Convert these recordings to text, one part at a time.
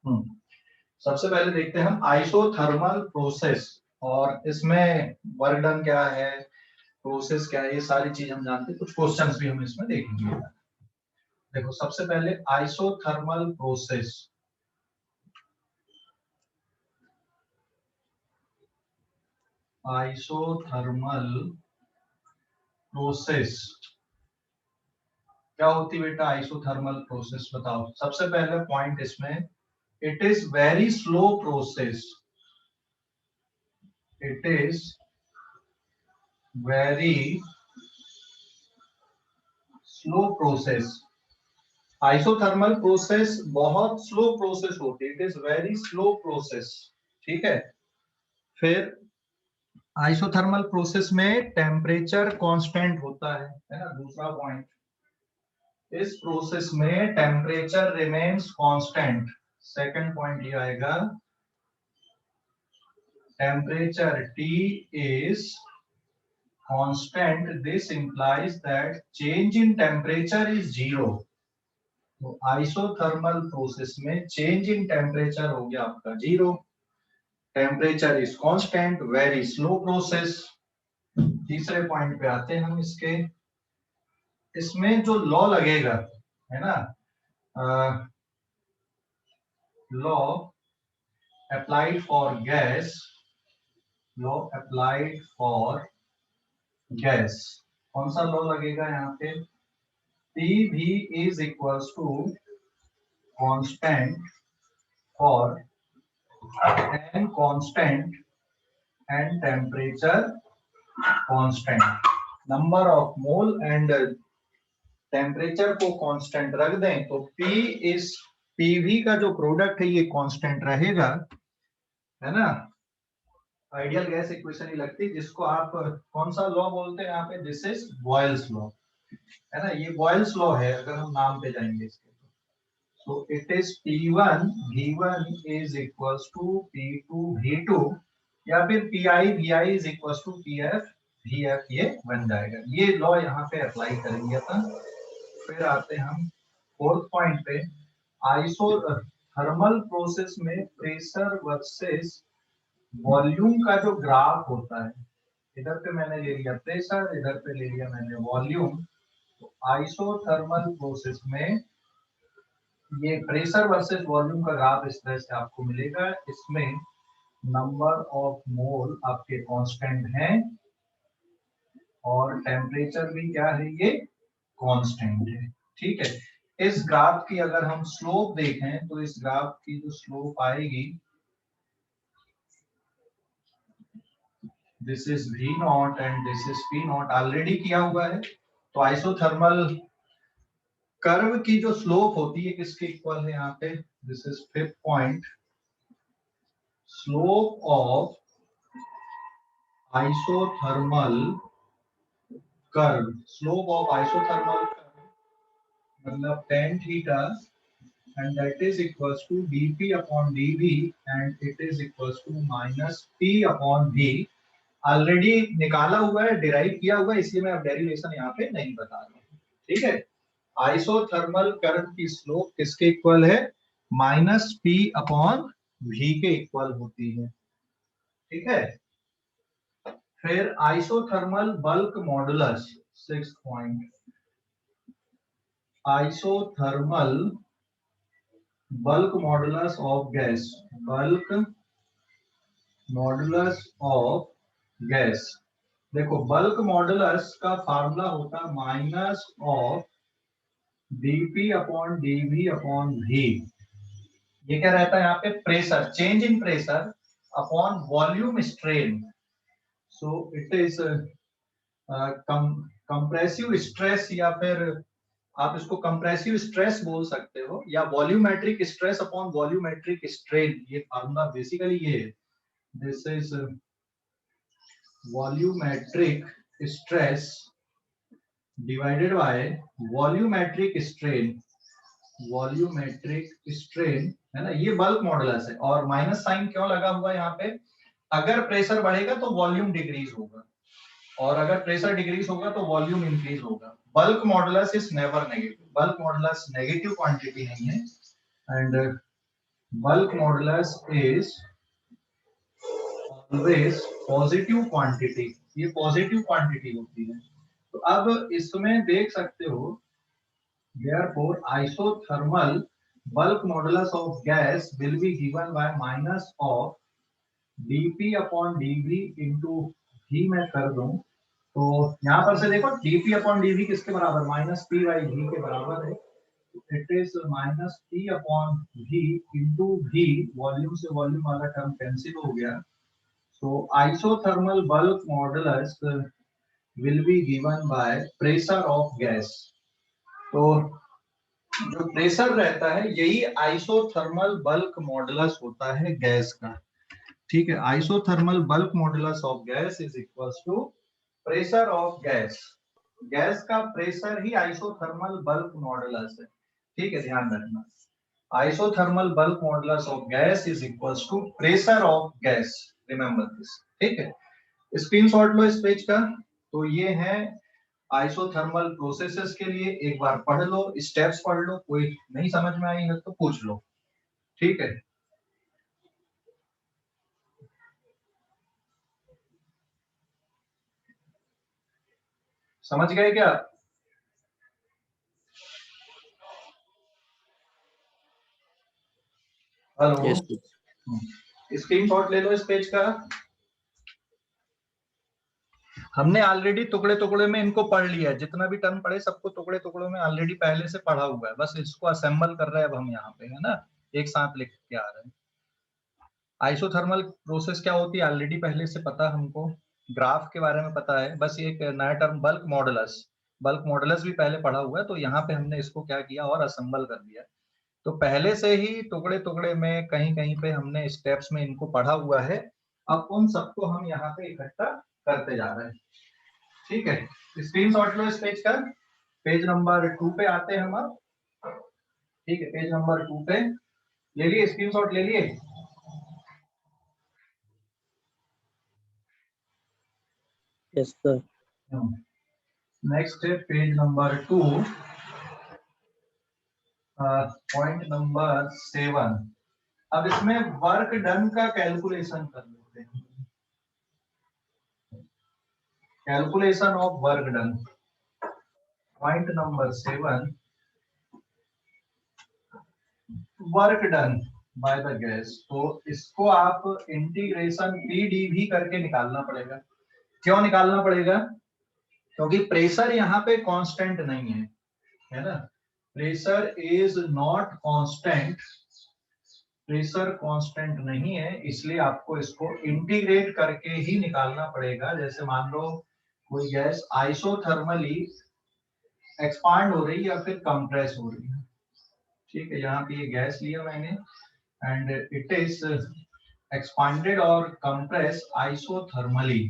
हम्म, सबसे पहले देखते हैं हम आइसोथर्मल प्रोसेस, और इसमें वर्क डन क्या है, प्रोसेस क्या है, ये सारी चीज हम जानते हैं। कुछ क्वेश्चंस भी हम इसमें देखेंगे। देखो सबसे पहले आइसोथर्मल प्रोसेस। आइसोथर्मल प्रोसेस क्या होती है बेटा? आइसोथर्मल प्रोसेस बताओ। सबसे पहले पॉइंट इसमें, it is very slow process. It is very slow process. Isothermal process बहुत स्लो प्रोसेस होती है। It is very slow process. ठीक है। फिर आइसोथर्मल प्रोसेस में टेम्परेचर कांस्टेंट होता है ना, दूसरा पॉइंट। इस प्रोसेस में temperature remains constant. Second point ये आएगा, temperature T is constant. This implies that change in temperature is zero. तो आइसोथर्मल प्रोसेस में चेंज इन टेम्परेचर हो गया आपका zero. Temperature is constant, very slow process. तीसरे पॉइंट पे आते हैं हम इसके। इसमें जो लॉ लगेगा है ना, law applied for gas, law applied for gas, कौन सा लॉ लगेगा यहाँ पे? PV is equals to constant for n constant and temperature constant. Number of mole and temperature को कांस्टेंट रख दें तो P इस PV का जो प्रोडक्ट है ये कांस्टेंट रहेगा, है ना। आइडियल गैस इक्वेशन ही लगती है, जिसको आप कौन सा लॉ बोलते हैं यहाँ पे? दिस इज बॉयल्स लॉ, है ना। ये बॉयल्स लॉ है अगर हम नाम पे जाएंगे इसके। So it is P1 V1 is equals to P2 V2, या फिर PI VI is equals to PF VF, ये बन जाएगा। ये लॉ यहाँ पे अप्लाई करेंगे अपन। फिर आते हैं हम फोर्थ पॉइंट पे। आइसोथर्मल प्रोसेस में प्रेशर वर्सेस वॉल्यूम का जो ग्राफ होता है, इधर पे मैंने ले लिया प्रेशर, इधर पे ले लिया मैंने वॉल्यूम। तो आइसोथर्मल प्रोसेस में ये प्रेशर वर्सेस वॉल्यूम का ग्राफ इस तरह से आपको मिलेगा। इसमें नंबर ऑफ मोल आपके कांस्टेंट हैं और टेम्परेचर भी क्या है, ये कांस्टेंट है। ठीक है। इस ग्राफ की अगर हम स्लोप देखें तो इस ग्राफ की जो स्लोप आएगी, this is V not and this is P not, already किया हुआ है। तो आइसोथर्मल कर्व की जो स्लोप होती है किसके इक्वल है यहाँ पे? This is fifth point, slope of isothermal curve. Slope of isothermal curve मतलब tan theta, and that is equals to dp upon dv, and it is equals to minus p upon v। Already निकाला हुआ है, derive किया हुआ है, इसलिए मैं अब डेरिवेशन यहाँ पे नहीं बता रहा हूँ। ठीक है। आइसोथर्मल कर्व की स्लोप किसके इक्वल है? माइनस पी अपॉन वी के इक्वल होती है। ठीक है। फिर isothermal bulk modulus, six point. Isothermal bulk modulus of gas, bulk modulus of gas. देखो बल्क मॉडुलस का फार्मूला होता है minus of dp upon dv upon v। ये क्या रहता है यहाँ पे? Pressure, change in pressure upon volume strain. So it is compressive stress, या फिर आप इसको कंप्रेसिव स्ट्रेस बोल सकते हो, या volumetric stress upon volumetric strain. ये फार्मूला बेसिकली ये है। This is volumetric stress divided by volumetric strain. Volumetric strain, है ना, ये बल्क मॉडुलस है। और माइनस साइन क्यों लगा हुआ है यहाँ पे? अगर प्रेशर बढ़ेगा तो वॉल्यूम डिक्रीज होगा, और अगर प्रेशर डिक्रीज होगा तो वॉल्यूम इंक्रीज होगा। Bulk modulus is never negative. Bulk modulus negative quantity नहीं है। And bulk modulus is always positive quantity, ये पॉजिटिव क्वांटिटी होती है। तो अब इसमें देख सकते हो, therefore isothermal bulk modulus of gas will be given by minus of dp upon dv into v मैं कर दूं तो यहाँ पर से देखो dp upon dv किसके बराबर, माइनस p बाई v के बराबर है। It is minus p upon v into v, volume से वॉल्यूम वाला टर्म कैंसिल हो गया। So isothermal bulk modulus will be given by pressure of gas. तो जो प्रेशर रहता है यही आइसोथर्मल बल्क मॉडुलस होता है गैस का। ठीक है, isothermal bulk modulus of gas is equals to pressure of gas. Gas का प्रेशर ही आइसोथर्मल बल्क मॉडुलस है। ठीक है, ध्यान रखना, isothermal bulk modulus of gas is equals to pressure of gas, remember this. ठीक है, स्क्रीनशॉट लो इस पेज का। तो ये है आइसोथर्मल प्रोसेसेस के लिए, एक बार पढ़ लो, स्टेप्स पढ़ लो, कोई नहीं समझ में आई है तो पूछ लो। ठीक है, समझ गए क्या? हेलो, स्क्रीनशॉट ले लो इस पेज का। हमने ऑलरेडी टुकड़े टुकड़े में इनको पढ़ लिया है, जितना भी टर्म पढ़े सबको टुकड़े टुकड़ों में ऑलरेडी पहले से पढ़ा हुआ है, बस इसको असेंबल कर रहे हैं अब हम यहाँ पे, है ना, एक साथ लिख के आ रहे हैं। आइसोथर्मल प्रोसेस क्या होती है ऑलरेडी पहले से पता हमको, ग्राफ के बारे में पता है, बस एक नया term bulk modulus, bulk modulus भी पहले पढ़ा हुआ है, तो यहाँ पे हमने इसको क्या किया और असेंबल कर दिया। तो पहले से ही टुकड़े टुकड़े में कहीं कहीं पे हमने स्टेप्स में इनको पढ़ा हुआ है, अब उन सबको हम यहाँ पे इकट्ठा करते जा रहे हैं। ठीक है, स्क्रीनशॉट लो इस पेज का, पेज नंबर 2 पे आते हैं हम अब। ठीक है, पेज नंबर 2 पे ले लिए, स्क्रीनशॉट ले लिए? Yes sir. नेक्स्ट है पेज नंबर 2, पॉइंट नंबर 7। अब इसमें वर्क डन का कैलकुलेशन कर लेते हैं, calculation of work done, point number 7, work done by the gas. तो इसको आप इंटीग्रेशन पीडीवी करके निकालना पड़ेगा। क्यों निकालना पड़ेगा? क्योंकि प्रेशर यहाँ पे कांस्टेंट नहीं है ना, pressure is not constant, pressure constant नहीं है, इसलिए आपको इसको इंटीग्रेट करके ही निकालना पड़ेगा। जैसे मान लो कोई गैस आइसोथर्मली एक्सपांड हो रही है या फिर कंप्रेस हो रही है। ठीक है, यहाँ पे ये गैस लिया मैंने एंड इट इज एक्सपांडेड और कंप्रेस आइसोथर्मली।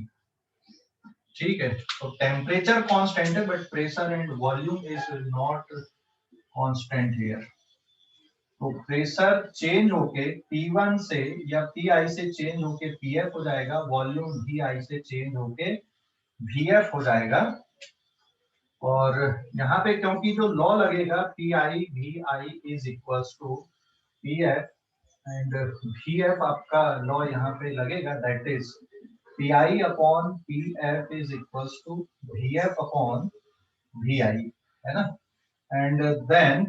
ठीक है, तो टेम्परेचर कांस्टेंट है but pressure and volume is not constant here. तो प्रेशर चेंज होके P1 से या Pi से चेंज होके Pf हो जाएगा, वॉल्यूम Vi से चेंज होके Vf हो जाएगा। और यहाँ पे क्योंकि जो लॉ लगेगा Pi Vi is equals to Pf and Vf आपका लॉ यहाँ पे लगेगा, that is Pi upon Pf is equals to Vf upon Vi, है ना। एंड देन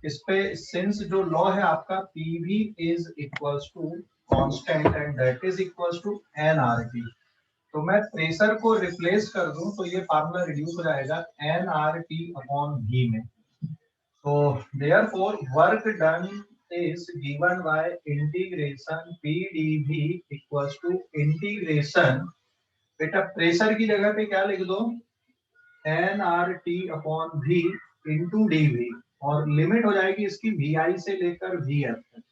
इस पे सिंस जो लॉ है आपका Pv is equals to constant and that is equals to nRT, तो मैं प्रेशर को रिप्लेस कर दूं तो ये फार्मूला रिड्यूस हो जाएगा nRT अपॉन v में। तो therefore work done is given by integration pdv equals to integration, बेटा प्रेशर की जगह पे क्या लिख दो, nRT upon v into dv, और लिमिट हो जाएगी इसकी vi से लेकर vf तक।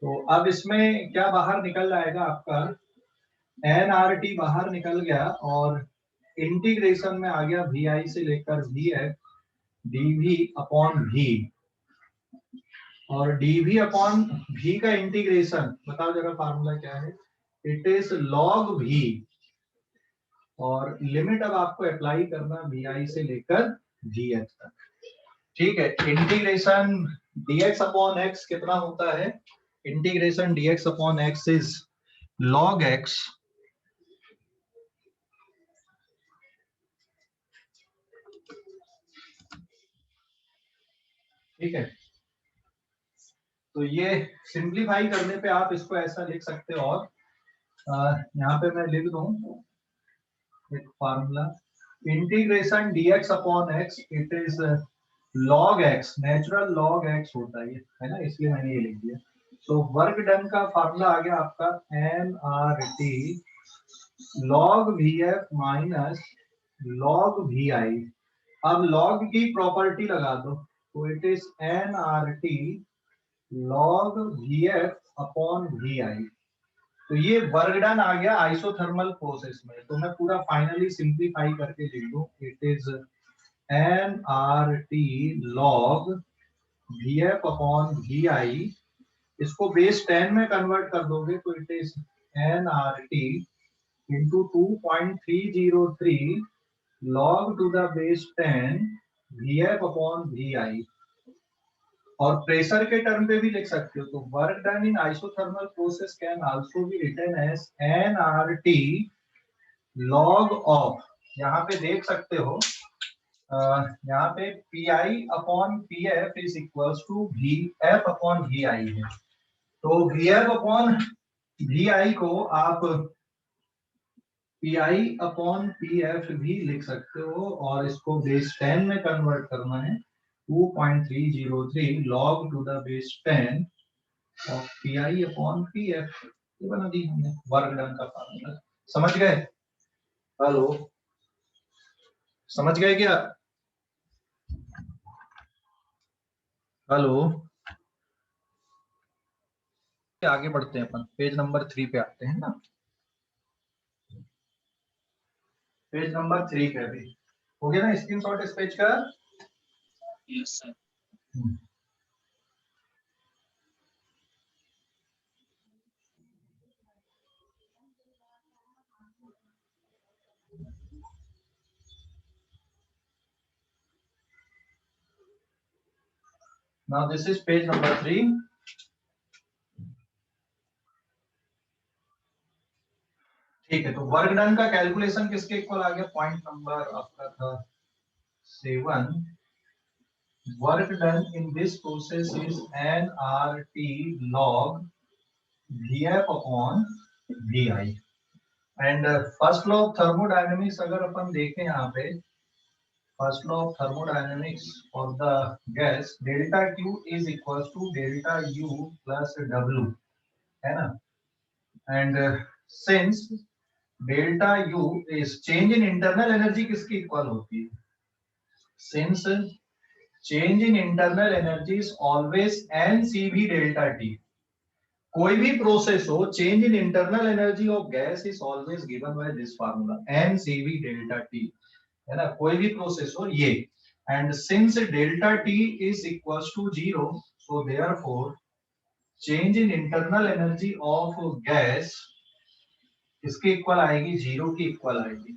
तो अब इसमें क्या बाहर निकल जाएगा आपका, nRT बाहर निकल गया और इंटीग्रेशन में आ गया vi से लेकर vf dv अपॉन v, और dv अपॉन v का इंटीग्रेशन बताओ जरा फार्मूला क्या है, इट इज log v, और लिमिट अब आपको अप्लाई करना vi से लेकर vf तक। ठीक है, इंटीग्रेशन dx अपॉन x कितना होता है? Integration dx upon x is log x ठीक है। तो ये सिंप्लीफाई करने पे आप इसको ऐसा लिख सकते हो, और यहाँ पे मैं लिख दूं एक formula, integration dx upon x it is log x, natural log x होता है ना, इसलिए मैंने ये लिख दिया। सो वर्क डन का फार्मूला आ गया आपका nRT log vf minus log vi। अब log की प्रॉपर्टी लगा दो, तो it is nRT log vf upon vi। तो ये वर्क डन आ गया आइसोथर्मल प्रोसेस में। तो मैं पूरा फाइनली सिंप्लीफाई करके लिख दूं, it is nRT log vf upon vi। इसको बेस 10 में कन्वर्ट कर दोगे तो it is nRT into 2.303 log to the base 10 vf upon vi। और प्रेशर के टर्म पे भी लिख सकते हो, तो work done in isothermal process can also be written as nRT log of, यहाँ पे देख सकते हो, यहाँ पे PI upon PF is equals to VF upon VI है। तो VF अपॉन VI को आप PI अपॉन PF भी लिख सकते हो, और इसको बेस 10 में कन्वर्ट करना है, 2.303 log to the base 10 of PI upon PF। ये बना दी हमने वर्क डन का फार्मूला। समझ गए? हेलो, समझ गए क्या? हेलो, आगे बढ़ते हैं, अपन पेज नंबर 3 पे आते हैं ना। पेज नंबर 3 पे अभी हो गया ना स्क्रीनशॉट इस पेज का? Yes sir. Now this is page number 3. ठीक है, तो वर्क डन का कैलकुलेशन किसके इक्वल आ गया? पॉइंट नंबर आपका था 7। Work done in this process is nRT log vf upon vi। And first law of thermodynamics अगर अपन देखें यहाँ पे, first law of thermodynamics for the gas, delta Q is equal to delta U plus W, है ना। And since delta U is change in internal energy किसकी equal होती है? Since change in internal energy is always NCV delta T। कोई भी process हो, change in internal energy of gas is always given by this formula NCV delta T, है ना, कोई भी प्रोसेस हो ये। And since delta T is equals to 0, so therefore change in internal energy of gas इसकी equal आएगी, 0 की equal आएगी।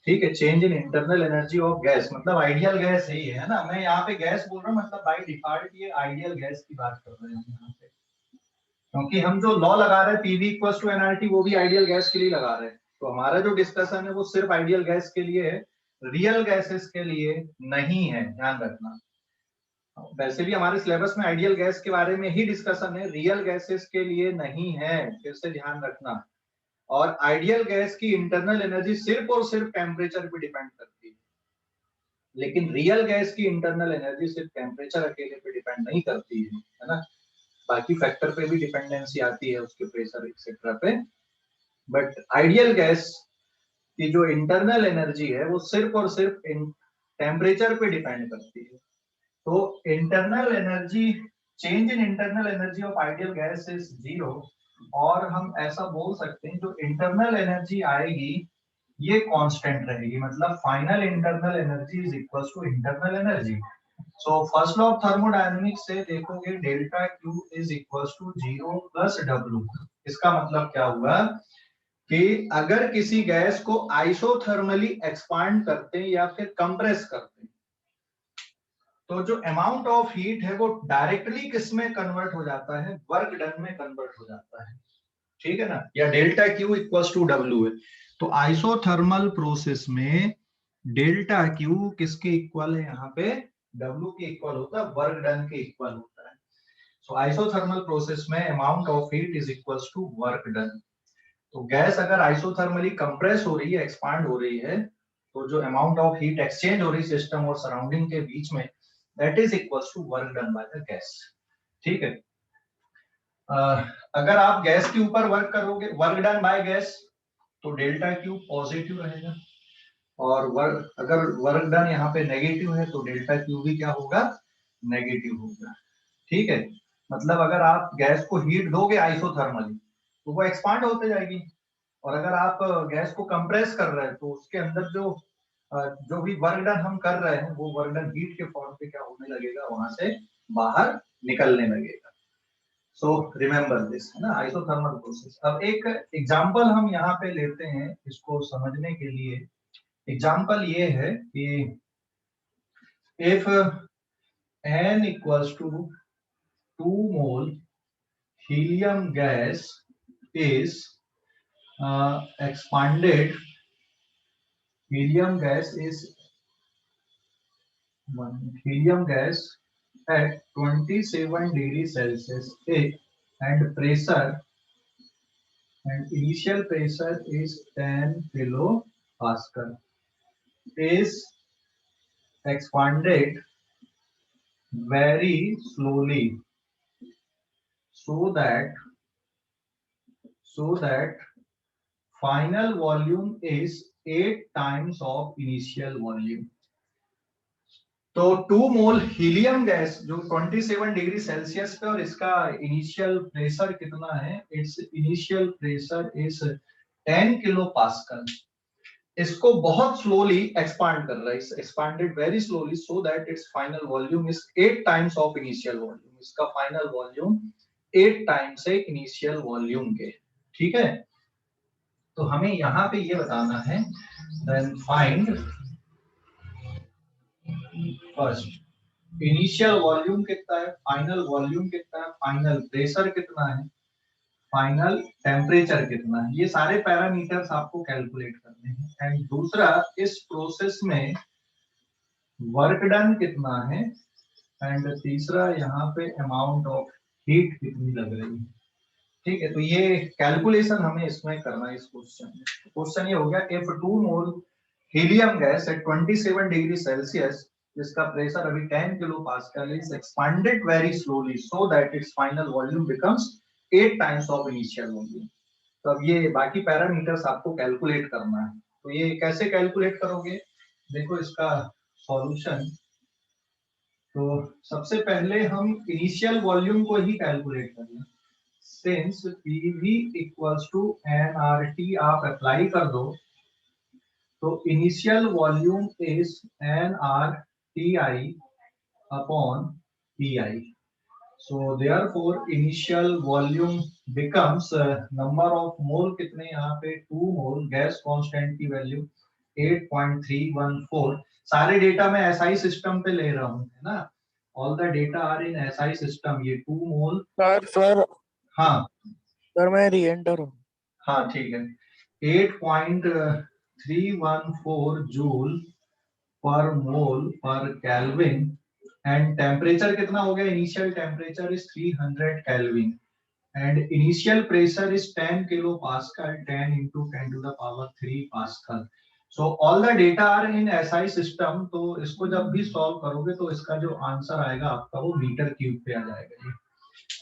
ठीक है, change in internal energy of gas मतलब आइडियल गैस ही है ना। मैं यहाँ पे गैस बोल रहा हूँ, मतलब बाय डिफॉल्ट ये आइडियल गैस की बात कर रहे हैं हम यहाँ पे, क्योंकि हम जो लॉ लगा रहे हैं PV इक्वल्स टू nRT वो भी आइडियल गैस के लिए लगा रहे हैं। तो हमारा जो डिस्कशन है वो सिर्फ आइडियल गैस के लिए है, रियल गैसेस के लिए नहीं है, ध्यान रखना। वैसे भी हमारे सिलेबस में आइडियल गैस के बारे में ही डिस्कशन है, रियल गैसेस के लिए नहीं है, फिर से ध्यान रखना। और आइडियल गैस की इंटरनल एनर्जी सिर्फ और सिर्फ टेम्परेचर पे डिपेंड करती है, लेकिन रियल गैस की इंटरनल एनर्जी सिर्फ टेम्परेचर अकेले पे डिपेंड नहीं करती है ना। बाकी फैक्टर पे भी डिपेंडेंसी आती है, उसके प्रेशर एक्सेट्रा पे। बट आइडियल गैस की जो इंटरनल एनर्जी है वो सिर्फ और सिर्फ टेम्परेचर पे डिपेंड करती है। तो internal energy, change in internal energy of ideal gas is 0, और हम ऐसा बोल सकते हैं जो इंटरनल एनर्जी आएगी ये कांस्टेंट रहेगी, मतलब final internal energy is equals to internal energy. So first law of thermodynamics से देखोगे delta Q is equals to 0 plus W। इसका मतलब क्या हुआ कि अगर किसी गैस को आइसोथर्मली एक्सपांड करते हैं या फिर कंप्रेस करते हैं, तो जो अमाउंट ऑफ हीट है वो डायरेक्टली किस में कन्वर्ट हो जाता है, वर्क डन में कन्वर्ट हो जाता है, ठीक है ना, या delta Q equals to W है। तो आइसोथर्मल प्रोसेस में डेल्टा क्यू किसके इक्वल है, यहाँ पे डब्ल्यू के इक्वल होता है, वर्क डन के इक्वल होता है। सो आइसोथर्मल प्रोसेस में amount of heat is equals to work done. तो गैस अगर आइसोथर्मली कंप्रेस हो रही है, एक्सपांड हो रही है, तो जो अमाउंट ऑफ हीट एक्सचेंज हो रही है सिस्टम और सराउंडिंग के बीच में, that is equals to work done by the gas, ठीक है। अगर आप गैस के ऊपर वर्क करोगे, वर्क डन बाय गैस, तो डेल्टा क्यू पॉजिटिव रहेगा, और अगर वर्क डन यहाँ पे नेगेटिव है तो डेल्टा क्यू भी क्या होगा, नेगेटिव होगा, ठीक है। मतलब अगर आप गैस को हीट दोगे आइसोथर्मली तो वो एक्सपांड होते जाएगी, और अगर आप गैस को कंप्रेस कर रहे हैं तो उसके अंदर जो भी वर्क डन हम कर रहे हैं वो वर्क डन हीट के फॉर्म पे क्या होने लगेगा, वहां से बाहर निकलने लगेगा। सो रिमेंबर दिस, है ना, आइसोथर्मल प्रोसेस। अब एक एग्जांपल हम यहाँ पे लेते हैं इसको समझने के लिए। एग्जांपल ये है कि if n equals to 2 mole helium gas is expanded, helium gas is helium gas at 27 degrees Celsius and pressure, and initial pressure is 10 kilopascal, is expanded very slowly so that final volume is 8 times of initial volume। तो 2 मोल helium gas जो 27 degree Celsius पे, और इसका initial pressure कितना है, it's initial pressure is 10 kilo pascal, इसको बहुत slowly expand कर रहा है, expanded very slowly so that it's final volume is 8 times of initial volume, इसका फाइनल वॉल्यूम 8 टाइम्स है इनिशियल वॉल्यूम के, ठीक है। तो हमें यहाँ पे ये बताना है, then find first initial volume कितना है, फाइनल वॉल्यूम कितना है, फाइनल प्रेशर कितना है, फाइनल टेम्परेचर कितना है, ये सारे पैरामीटर्स आपको कैलकुलेट करने हैं। एंड दूसरा, इस प्रोसेस में वर्क डन कितना है, एंड तीसरा यहाँ पे अमाउंट ऑफ हीट कितनी लग रही है, ठीक है। तो ये कैलकुलेशन हमें इसमें करना है इस क्वेश्चन में। क्वेश्चन ये हो गया, if 2 mole helium gas at 27 degree Celsius, जिसका प्रेशर अभी 10 kilo pascal is expanded very slowly so that it's final volume becomes 8 times of initial volume. तो अब ये बाकी पैरामीटर्स आपको कैलकुलेट करना है। तो ये कैसे कैलकुलेट करोगे, देखो इसका सॉल्यूशन। तो सबसे पहले हम इनिशियल वॉल्यूम को ही कैलकुलेट करेंगे। Since PV equals to nRT आप अप्लाई कर दो, तो initial volume is nRTI upon PI। So therefore initial volume becomes number of mole कितने यहाँ पे 2 मोल, गैस कांस्टेंट की वैल्यू 8.314। सारे डेटा मैं SI सिस्टम पे ले रहा हूँ, है ना, all the data are in SI system. ये 2 मोल, सर हाँ सर मैं री एंटर हूँ। हाँ ठीक है, 8.314 जूल पर मोल पर केल्विन, एंड टेम्परेचर कितना हो गया, initial temperature is 300 kelvin, and initial pressure is 10 kilo pascal, 10 into 10 to the power 3 pascal. So all the data are in SI system. तो इसको जब भी सॉल्व करोगे तो इसका जो आंसर आएगा आपका वो मीटर क्यूब पे आ जाएगा,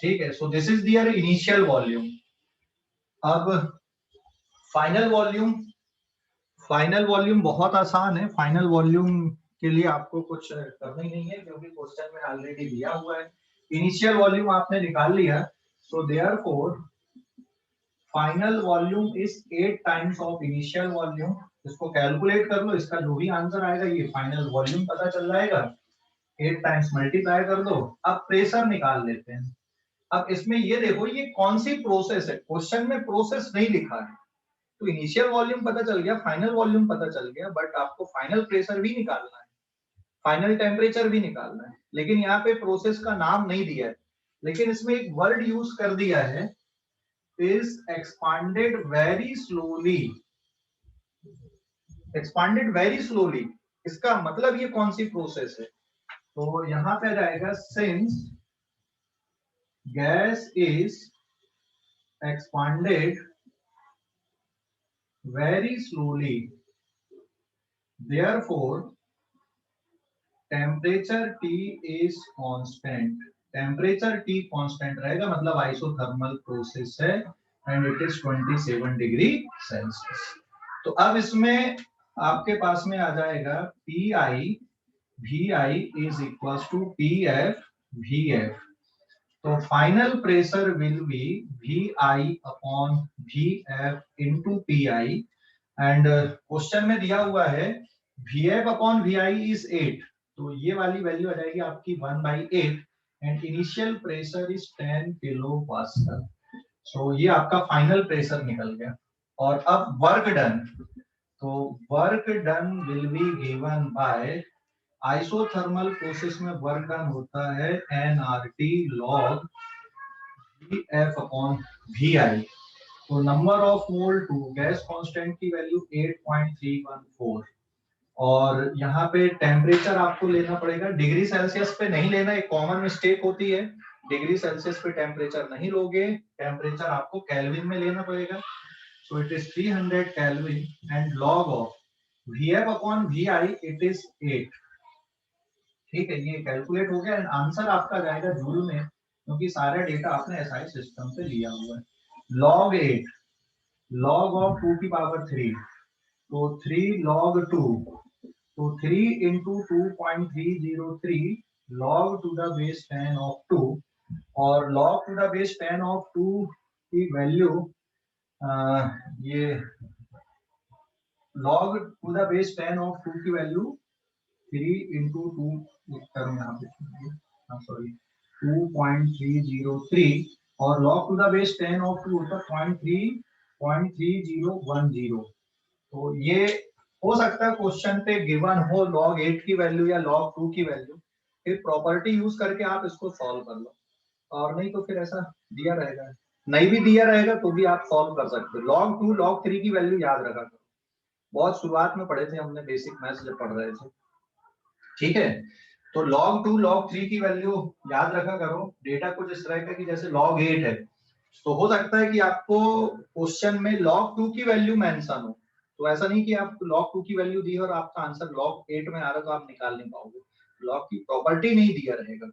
ठीक है। So this is their initial volume. अब फाइनल वॉल्यूम, फाइनल वॉल्यूम बहुत आसान है। फाइनल वॉल्यूम के लिए आपको कुछ करना ही नहीं है क्योंकि क्वेश्चन में ऑलरेडी दिया हुआ है। इनिशियल वॉल्यूम आपने निकाल लिया, so therefore final volume is 8 times of initial volume. इसको कैलकुलेट कर लो, इसका जो भी आंसर आएगा ये फाइनल वॉल्यूम पता चल जाएगा, 8 टाइम्स मल्टीप्लाई कर दो। अब प्रेशर निकाल लेते हैं। अब इसमें ये देखो ये कौन सी प्रोसेस है, क्वेश्चन में प्रोसेस नहीं लिखा है। तो इनिशियल वॉल्यूम पता चल गया, फाइनल वॉल्यूम पता चल गया, बट आपको फाइनल प्रेशर भी निकालना है। फाइनल टेम्परेचर भी निकालना है, लेकिन यहाँ पे प्रोसेस का नाम नहीं दिया है, लेकिन इसमें एक वर्ड यूज कर दिया है, is expanded very slowly. Expanded very slowly, इसका मतलब ये कौन सी प्रोसेस है? तो यहां पे जाएगा since gas is expanded very slowly, therefore temperature T is constant. Temperature T constant रहेगा, मतलब आइसोथर्मल प्रोसेस है and it is 27 degree Celsius. तो अब इसमें आपके पास में आ जाएगा PI VI is equal to PF VF। तो final pressure will be VI upon VF into PI, and question में दिया हुआ है VF अपॉन VI इज 8, तो ये वाली वैल्यू आ जाएगी आपकी 1/8 and initial pressure is 10 kilo pascal. So ये आपका फाइनल प्रेशर निकल गया। और अब वर्क डन, तो work done will be given by, isothermal process में वर्क डन होता है nRT log VF upon VI। तो number of mole two, gas constant की वैल्यू 8.314, और यहाँ पे टेम्परेचर आपको लेना पड़ेगा, डिग्री सेल्सियस पे नहीं लेना, एक कॉमन मिस्टेक होती है, डिग्री सेल्सियस पे टेम्परेचर नहीं लोगे, टेम्परेचर आपको केल्विन में लेना पड़ेगा। So it is 300 kelvin and log of VF upon VI it is 8। ठीक है, ये कैलकुलेट हो गया एंड आंसर आपका जाएगा जूल में, क्योंकि सारा डेटा आपने एसआई सिस्टम से लिया हुआ है। लॉग 8 log of 2 की पावर 3, तो 3 log 2, तो 3 into 2.303 log to the base 10 of 2, और log to the base 10 of 2 की वैल्यू ये log to the base 10 of 2 की वैल्यू 3 into 2 करूँ यहाँ पे, सॉरी 2.303, और log to the base 10 of 2 होता है 0.3010। तो ये हो सकता है क्वेश्चन पे गिवन हो log 8 की वैल्यू या log 2 की वैल्यू, फिर प्रॉपर्टी यूज करके आप इसको सॉल्व कर लो, और नहीं तो फिर ऐसा दिया रहेगा, नहीं भी दिया रहेगा तो भी आप सॉल्व कर सकते हो। log 2 log 3 की वैल्यू याद रखा करो, बहुत शुरुआत में पढ़े थे हमने बेसिक मैथ्स जब पढ़ रहे थे। ठीक है, तो log 2 log 3 की वैल्यू याद रखा करो। डेटा कुछ इस तरह का कि जैसे log 8 है, तो हो सकता है कि आपको क्वेश्चन में log 2 की वैल्यू मेंशन हो, तो ऐसा नहीं कि आप log 2 की वैल्यू दी और आपका आंसर log 8 में आ रहा तो आप निकाल नहीं पाओगे, log की प्रॉपर्टी नहीं दिया रहेगा,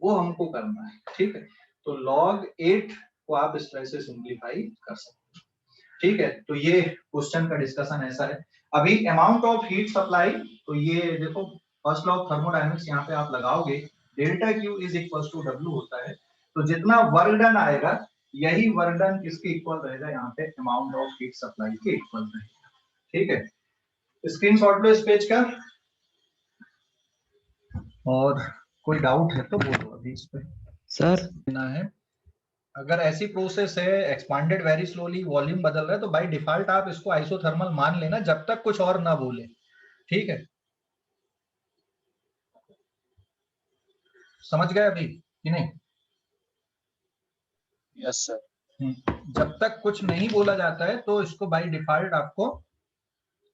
वो हमको करना है। ठीक है, तो log 8 को आप इस तरह से सिंप्लीफाई कर सकते हैं। ठीक है, तो ये क्वेश्चन का डिस्कशन ऐसा है। अभी अमाउंट ऑफ हीट सप्लाई, तो ये देखो फर्स्ट लॉ ऑफ थर्मोडायनेमिक्स यहाँ पे आप लगाओगे, delta Q is equal to W होता है, तो जितना वर्क डन आएगा यही वर्क डन किसके इक्वल रहेगा, यहाँ पे अमाउंट ऑफ हीट सप्लाई के इक्वल रहेगा। ठीक है, स्क्रीनशॉट लो इस पेज का, और कोई डाउट है तो बोलो अभी इस पे। सर ना है, अगर ऐसी प्रोसेस है एक्सपांडेड वेरी स्लोली, वॉल्यूम बदल रहा है, तो बाय डिफॉल्ट आप इसको आइसोथर्मल मान लेना जब तक कुछ और ना बोले। ठीक है, समझ गए अभी कि नहीं? Yes sir. जब तक कुछ नहीं बोला जाता है तो इसको बाय डिफॉल्ट आपको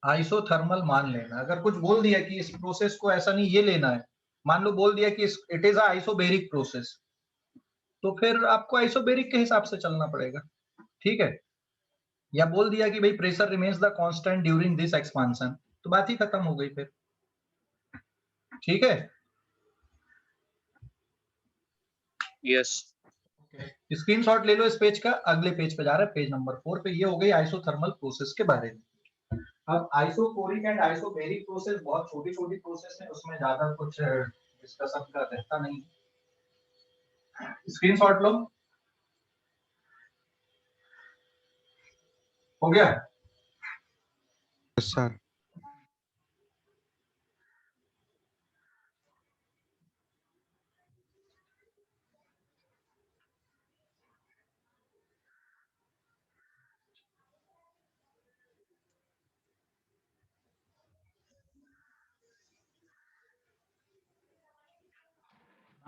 आइसोथर्मल मान लेना। अगर कुछ बोल दिया कि इस प्रोसेस को ऐसा नहीं ये लेना है, मान लो बोल दिया कि इट इज आइसोबेरिक प्रोसेस, तो फिर आपको आइसोबेरिक के हिसाब से चलना पड़ेगा। ठीक है, या बोल दिया कि भाई pressure remains the constant during this expansion, तो बात ही खत्म हो गई फिर। ठीक है, यस। स्क्रीनशॉट ले लो इस पेज का, अगले पेज पे जा रहा है, पेज नंबर 4 पे। ये हो गई आइसोथर्मल प्रोसेस के बारे में। अब आइसोकोरिक एंड आइसोबेरिक प्रोसेस बहुत छोटी छोटी प्रोसेस है, उसमें ज्यादा कुछ डिस्कशन का रहता नहीं। स्क्रीनशॉट लो, हो गया? सर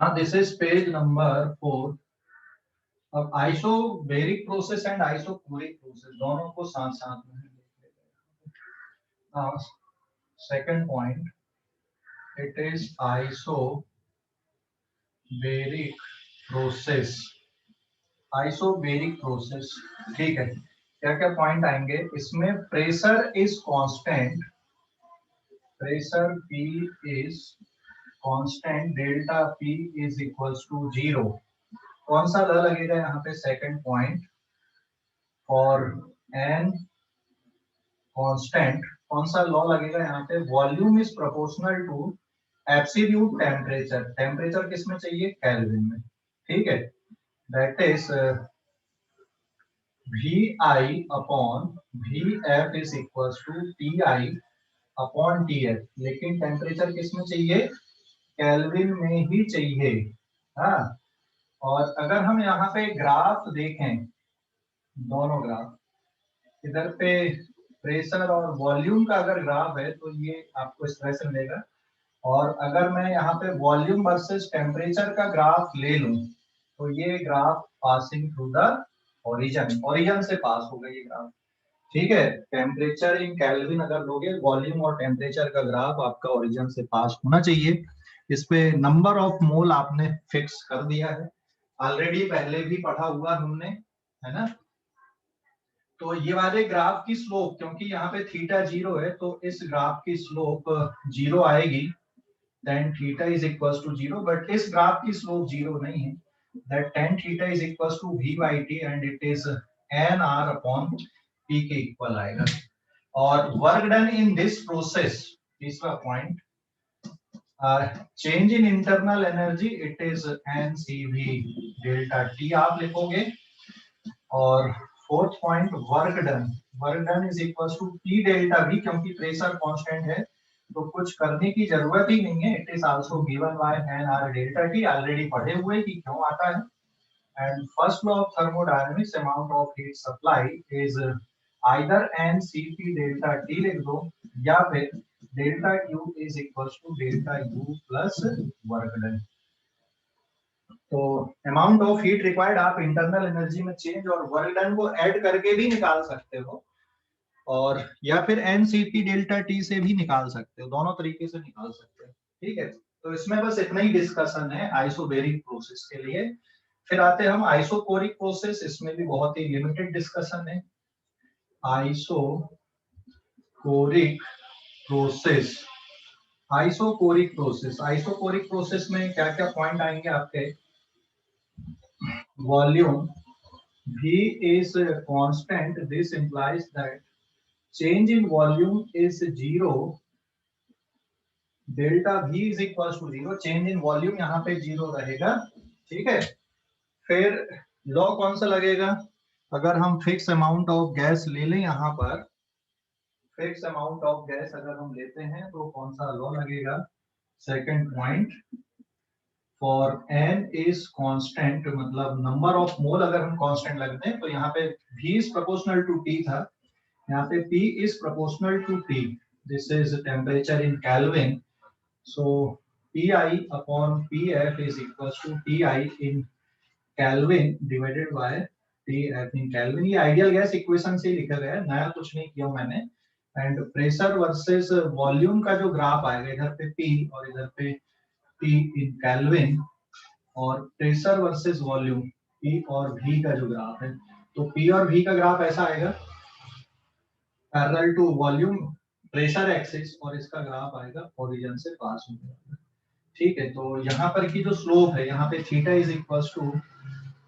हाँ, दिस इज पेज नंबर 4। अब isobaric process and isochoric process दोनों को साथ साथ में देख लेते हैं। Second point, it is isobaric process. Isobaric process, ठीक है। क्या क्या पॉइंट आएंगे इसमें? Pressure is constant, pressure P is constant, delta P is equals to 0। कौन सा ल लगेगा यहाँ पे? Second point, for n constant कौन सा लॉ लगेगा यहाँ पे? Volume is proportional to absolute temperature. Temperature किस में चाहिए? केल्विन में, ठीक है। That is VI upon VF is equals to TI upon TF। लेकिन टेम्परेचर किस में चाहिए? केल्विन में ही चाहिए। हाँ, और अगर हम यहाँ पे ग्राफ देखें, दोनों ग्राफ, इधर पे प्रेशर और वॉल्यूम का अगर ग्राफ है तो ये आपको इस तरह से मिलेगा। और अगर मैं यहाँ पे वॉल्यूम वर्सेस टेम्परेचर का ग्राफ ले लूं तो ये graph passing through the origin, origin से पास होगा ये ग्राफ, ठीक है। टेम्परेचर इन केल्विन अगर लोगे, वॉल्यूम और टेम्परेचर का ग्राफ आपका ओरिजिन से पास होना चाहिए। इस पे नंबर ऑफ मोल आपने फिक्स कर दिया है, ऑलरेडी पहले भी पढ़ा हुआ हमने, है ना। तो ये वाले ग्राफ की स्लोप, क्योंकि यहाँ पे थीटा 0 है तो इस ग्राफ की स्लोप 0 आएगी, then theta is equals to 0, but इस ग्राफ की स्लोप 0 नहीं है, that tan theta is equals to V by T and it is n R upon P के इक्वल आएगा। और work done in this process, तीसरा point, change in internal energy, it is NCV delta T आप लिखोगे। और fourth point, work done, work done is equals to P delta V, क्योंकि pressure constant है तो कुछ करने की जरूरत ही नहीं है। It is also given by N R delta T, already पढ़े हुए कि क्यों आता है। And first law of thermodynamics, amount of heat supply is either n C P delta T लिख दो, या फिर delta U is equals to delta U plus work done. तो अमाउंट ऑफ हीट रिक्वायर्ड आप इंटरनल एनर्जी में change और work done को add करके भी निकाल सकते हो, और या फिर NCP डेल्टा T से भी निकाल सकते हो, दोनों तरीके से निकाल सकते हो, ठीक है। तो इसमें बस इतना ही डिस्कशन है आइसोबेरिक प्रोसेस के लिए। फिर आते हैं हम आइसोकोरिक प्रोसेस, इसमें भी बहुत ही लिमिटेड डिस्कशन है। Isochoric process, isochoric process, isochoric process में क्या क्या पॉइंट आएंगे आपके? Volume V is constant, this implies that change in volume is 0, delta V is equals to 0, change in volume यहाँ पे 0 रहेगा, ठीक है। फिर लॉ कौन सा लगेगा? अगर हम फिक्स अमाउंट ऑफ गैस ले लें, यहाँ पर फिक्स अमाउंट ऑफ गैस अगर हम लेते हैं तो कौन सा लॉ लगेगा? Second point, for n is constant, मतलब नंबर ऑफ मोल अगर हम कांस्टेंट लगते हैं तो यहाँ पे V is proportional to T था, यहाँ पे P is proportional to T, this is temperature in kelvin, so Pi upon Pf is equals to Ti in Kelvin divided by Tf in Kelvin। ये ideal gas equation से लिखा गया है, नया कुछ नहीं किया मैंने। एंड प्रेशर वर्सेस वॉल्यूम का जो ग्राफ आएगा, इधर पे P और इधर पे T इन केल्विन, और प्रेशर वर्सेस वॉल्यूम P और V का जो ग्राफ है, तो P और V का ग्राफ ऐसा आएगा parallel to volume pressure axis, और इसका ग्राफ आएगा ओरिजिन से पास होने वाला, ठीक है। तो यहाँ पर की जो स्लोप है, यहाँ पे theta is equals to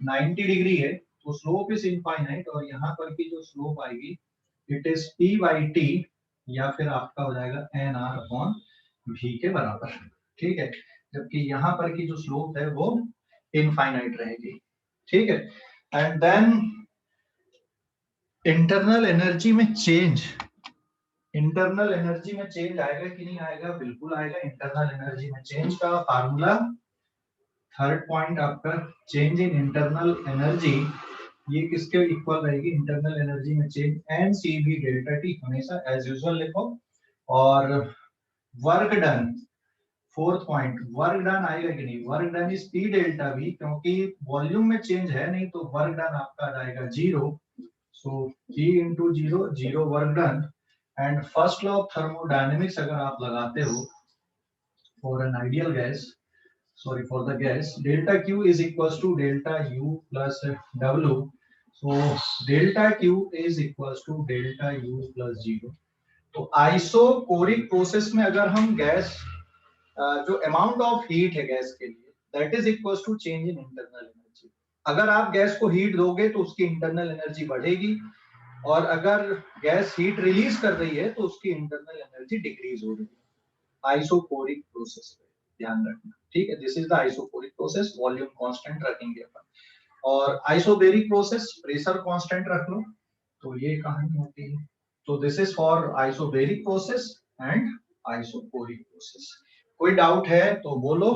90 degree है, तो स्लोप इज इनफाइनाइट, और यहाँ पर की जो स्लोप आएगी it is P by T, या फिर आपका हो जाएगा NR अपॉन V के बराबर, ठीक है। जबकि यहाँ पर की जो स्लोप है वो इनफाइनाइट रहेगी, ठीक है। एंड देन इंटरनल एनर्जी में चेंज, इंटरनल एनर्जी में चेंज आएगा कि नहीं आएगा? बिल्कुल आएगा। इंटरनल एनर्जी में चेंज का फार्मूला, थर्ड पॉइंट आपका, चेंज इन इंटरनल एनर्जी, ये किसके इक्वल रहेगी? इंटरनल एनर्जी में चेंज NCV डेल्टा T, हमेशा एज यूजुअल लिखो। और work done, fourth point, work done आएगा कि नहीं, work done is P delta V, क्योंकि वॉल्यूम में चेंज है नहीं तो वर्क डन आपका आ जाएगा 0, सो P into 0, 0 work done. And first law of thermodynamics अगर आप लगाते हो for an ideal gas, sorry for the gas, delta Q is equals to delta U plus W, so delta Q is equals to delta U plus 0। तो isochoric process में अगर हम gas जो amount of heat है gas के लिए, that is equals to change in internal energy. अगर आप गैस को हीट दोगे तो उसकी इंटरनल एनर्जी बढ़ेगी, और अगर गैस हीट रिलीज कर रही है तो उसकी इंटरनल एनर्जी डिक्रीज हो रही है। आइसोकोरिक प्रोसेस पे ध्यान रखना, ठीक है। This is the isochoric process, volume constant रखेंगे अपन। और आइसोबेरिक प्रोसेस प्रेशर कांस्टेंट रख लो, तो ये कहानी होती है। तो this is for isobaric process and isochoric process. कोई डाउट है तो बोलो,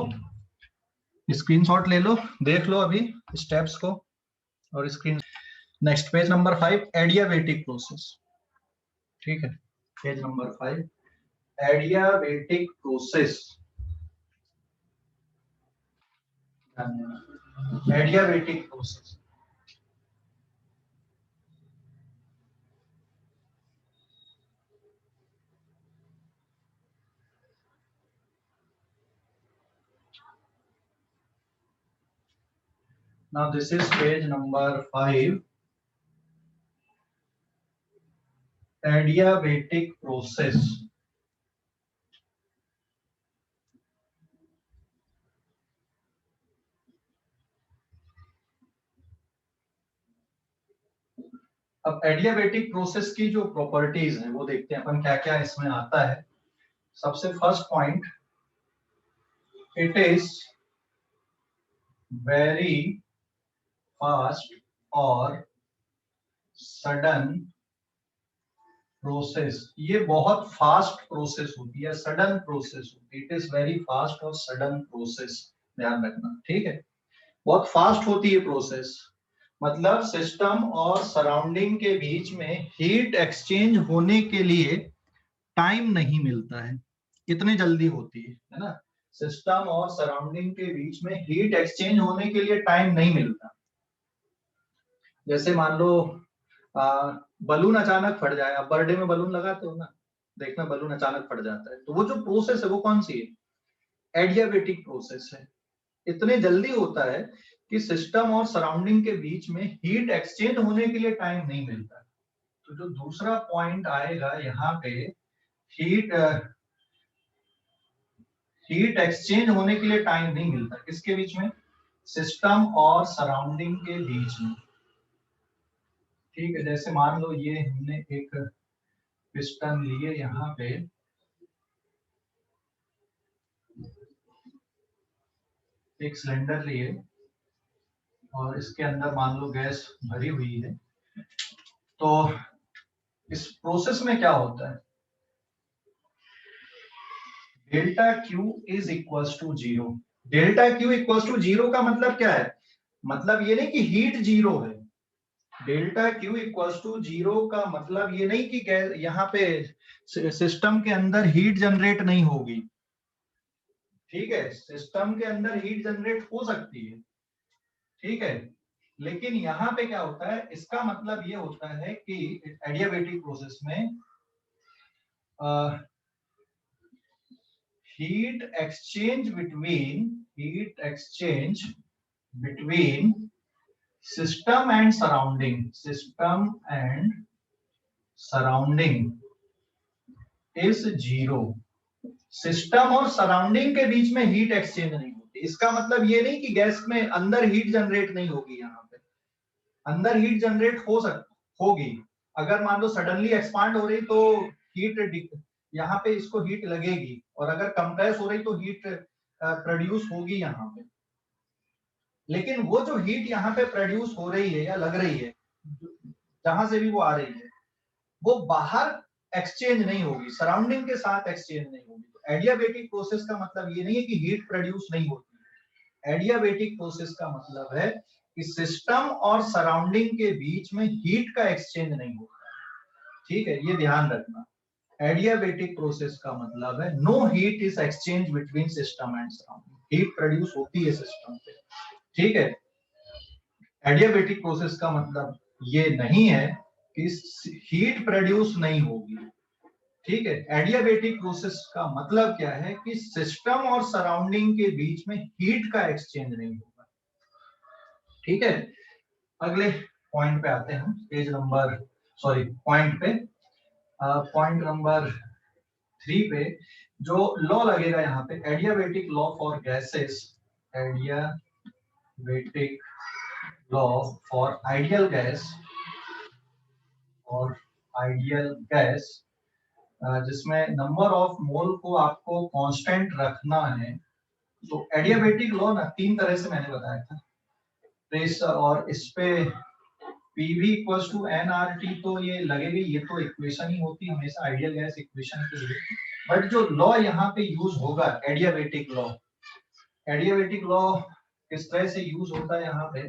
स्क्रीनशॉट ले लो, देख लो अभी स्टेप्स को और screen. Next page number 5, adiabatic process, ठीक है। Page number 5, adiabatic process. Adiabatic process, now this is page number 5, adiabatic process। अब एडियाबेटिक प्रोसेस की जो प्रॉपर्टीज हैं वो देखते हैं अपन, क्या क्या इसमें आता है। सबसे first point, it is very fast और सडन प्रोसेस। ये बहुत फास्ट प्रोसेस होती है, सडन प्रोसेस होती है। इट इज वेरी फास्ट और सडन प्रोसेस, ध्यान रखना, ठीक है। बहुत फास्ट होती है प्रोसेस, मतलब सिस्टम और सराउंडिंग के बीच में हीट एक्सचेंज होने के लिए टाइम नहीं मिलता है, इतनी जल्दी होती है ना। सिस्टम और सराउंडिंग के बीच में हीट एक्सचेंज होने के लिए टाइम नहीं मिलता। जैसे मान लो बलून अचानक फट जाए, आप बर्थडे में बलून लगाते हो ना, देखना बलून अचानक फट जाता है, तो वो जो प्रोसेस है वो कौन सी है, एडियाबेटिक प्रोसेस है। इतने जल्दी होता है कि सिस्टम और सराउंडिंग के बीच में हीट एक्सचेंज होने के लिए टाइम नहीं मिलता। तो जो दूसरा पॉइंट आएगा यहाँ पे, हीट एक्सचेंज होने के लिए टाइम नहीं मिलता, किसके बीच में, सिस्टम और सराउंडिंग के बीच में, ठीक है। जैसे मान लो ये हमने एक पिस्टन लिए, यहाँ पे एक सिलेंडर लिए और इसके अंदर मान लो गैस भरी हुई है। तो इस प्रोसेस में क्या होता है, delta Q is equals to 0। Delta Q equals to 0 का मतलब क्या है, मतलब ये नहीं कि हीट 0 है। डेल्टा Q इक्वल्स टू 0 का मतलब ये नहीं कि यहाँ पे सिस्टम के अंदर हीट जनरेट नहीं होगी, ठीक है। सिस्टम के अंदर हीट जनरेट हो सकती है, ठीक है। लेकिन यहाँ पे क्या होता है, इसका मतलब ये होता है कि एडियाबेटिक प्रोसेस में heat exchange between system and surrounding is 0। System और सराउंडिंग के बीच में हीट एक्सचेंज नहीं होती। इसका मतलब ये नहीं कि गैस में अंदर हीट जनरेट नहीं होगी, यहाँ पे अंदर हीट जनरेट होगी। अगर मान लो सडनली एक्सपांड हो रही तो हीट, यहाँ पे इसको हीट लगेगी, और अगर कंप्रेस हो रही तो हीट प्रोड्यूस होगी यहाँ पे। लेकिन वो जो हीट यहाँ पे प्रोड्यूस हो रही है या लग रही है, जहां से भी वो आ रही है, वो बाहर एक्सचेंज नहीं होगी, सराउंडिंग के साथ एक्सचेंज नहीं होगी। तो एडियाबेटिक प्रोसेस का मतलब ये नहीं है कि हीट प्रोड्यूस नहीं होती। एडियाबेटिक प्रोसेस का मतलब है कि सिस्टम और सराउंडिंग के बीच में हीट का एक्सचेंज नहीं होता, ठीक है, ये ध्यान रखना। एडियाबेटिक प्रोसेस का मतलब है no heat is exchange between system and surrounding, heat produce होती है सिस्टम पे, ठीक है। एडियाबेटिक प्रोसेस का मतलब ये नहीं है कि हीट प्रोड्यूस नहीं होगी, ठीक है। एडियाबेटिक प्रोसेस का मतलब क्या है कि सिस्टम और सराउंडिंग के बीच में हीट का एक्सचेंज नहीं होगा, ठीक है। अगले पॉइंट पे आते हैं, पेज नंबर सॉरी पॉइंट पे, पॉइंट नंबर 3 पे जो लॉ लगेगा यहाँ पे, adiabatic law for gases, adiabatic law for ideal gas और आइडियल गैस, जिसमें नंबर ऑफ मोल को आपको कांस्टेंट रखना है। तो एडियाबेटिक लॉ ना 3 तरह से मैंने बताया था, प्रेशर और इस पे PV इक्वल्स टू nRT, तो ये लगेगी, ये तो इक्वेशन ही होती है हमेशा आइडियल गैस इक्वेशन के लिए, बट जो लॉ यहाँ पे यूज होगा एडियाबेटिक लॉ, एडियाबेटिक लॉ किस तरह से यूज होता है यहाँ पे,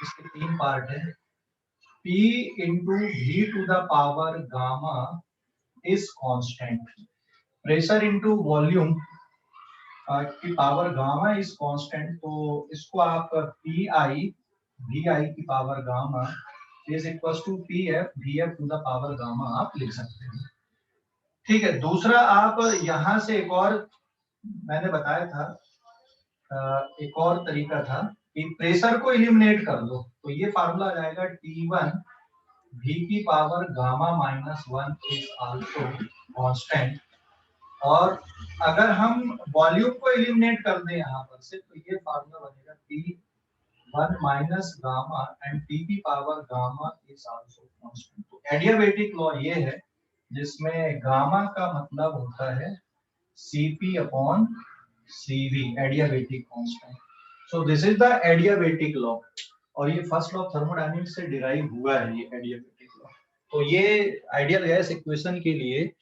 इसके 3 पार्ट है। P into V to the power gamma is constant, pressure into volume की पावर गामा इज कांस्टेंट, तो इसको आप PI VI की power gamma is equal to PF VF to the power gamma आप लिख सकते हैं, ठीक है। दूसरा आप यहां से एक और मैंने बताया था, एक और तरीका था कि प्रेशर को इलिमिनेट कर दो, तो ये फार्मूला आ जाएगा T1 V की power gamma minus 1 is also constant, और अगर हम वॉल्यूम को एलिमिनेट कर दें यहाँ पर से, तो ये फार्मूला बनेगा T1 minus gamma and T की power gamma is also constant. तो एडियाबेटिक लॉ ये है जिसमें गामा का मतलब होता है Cp upon Cv, adiabatic constant. So this is the adiabatic law, और ये फर्स्ट लॉ ऑफ थर्मोडायनेमिक्स से डिराइव हुआ है ये एडियाबेटिक लॉ। तो ये आइडियल गैस इक्वेशन के लिए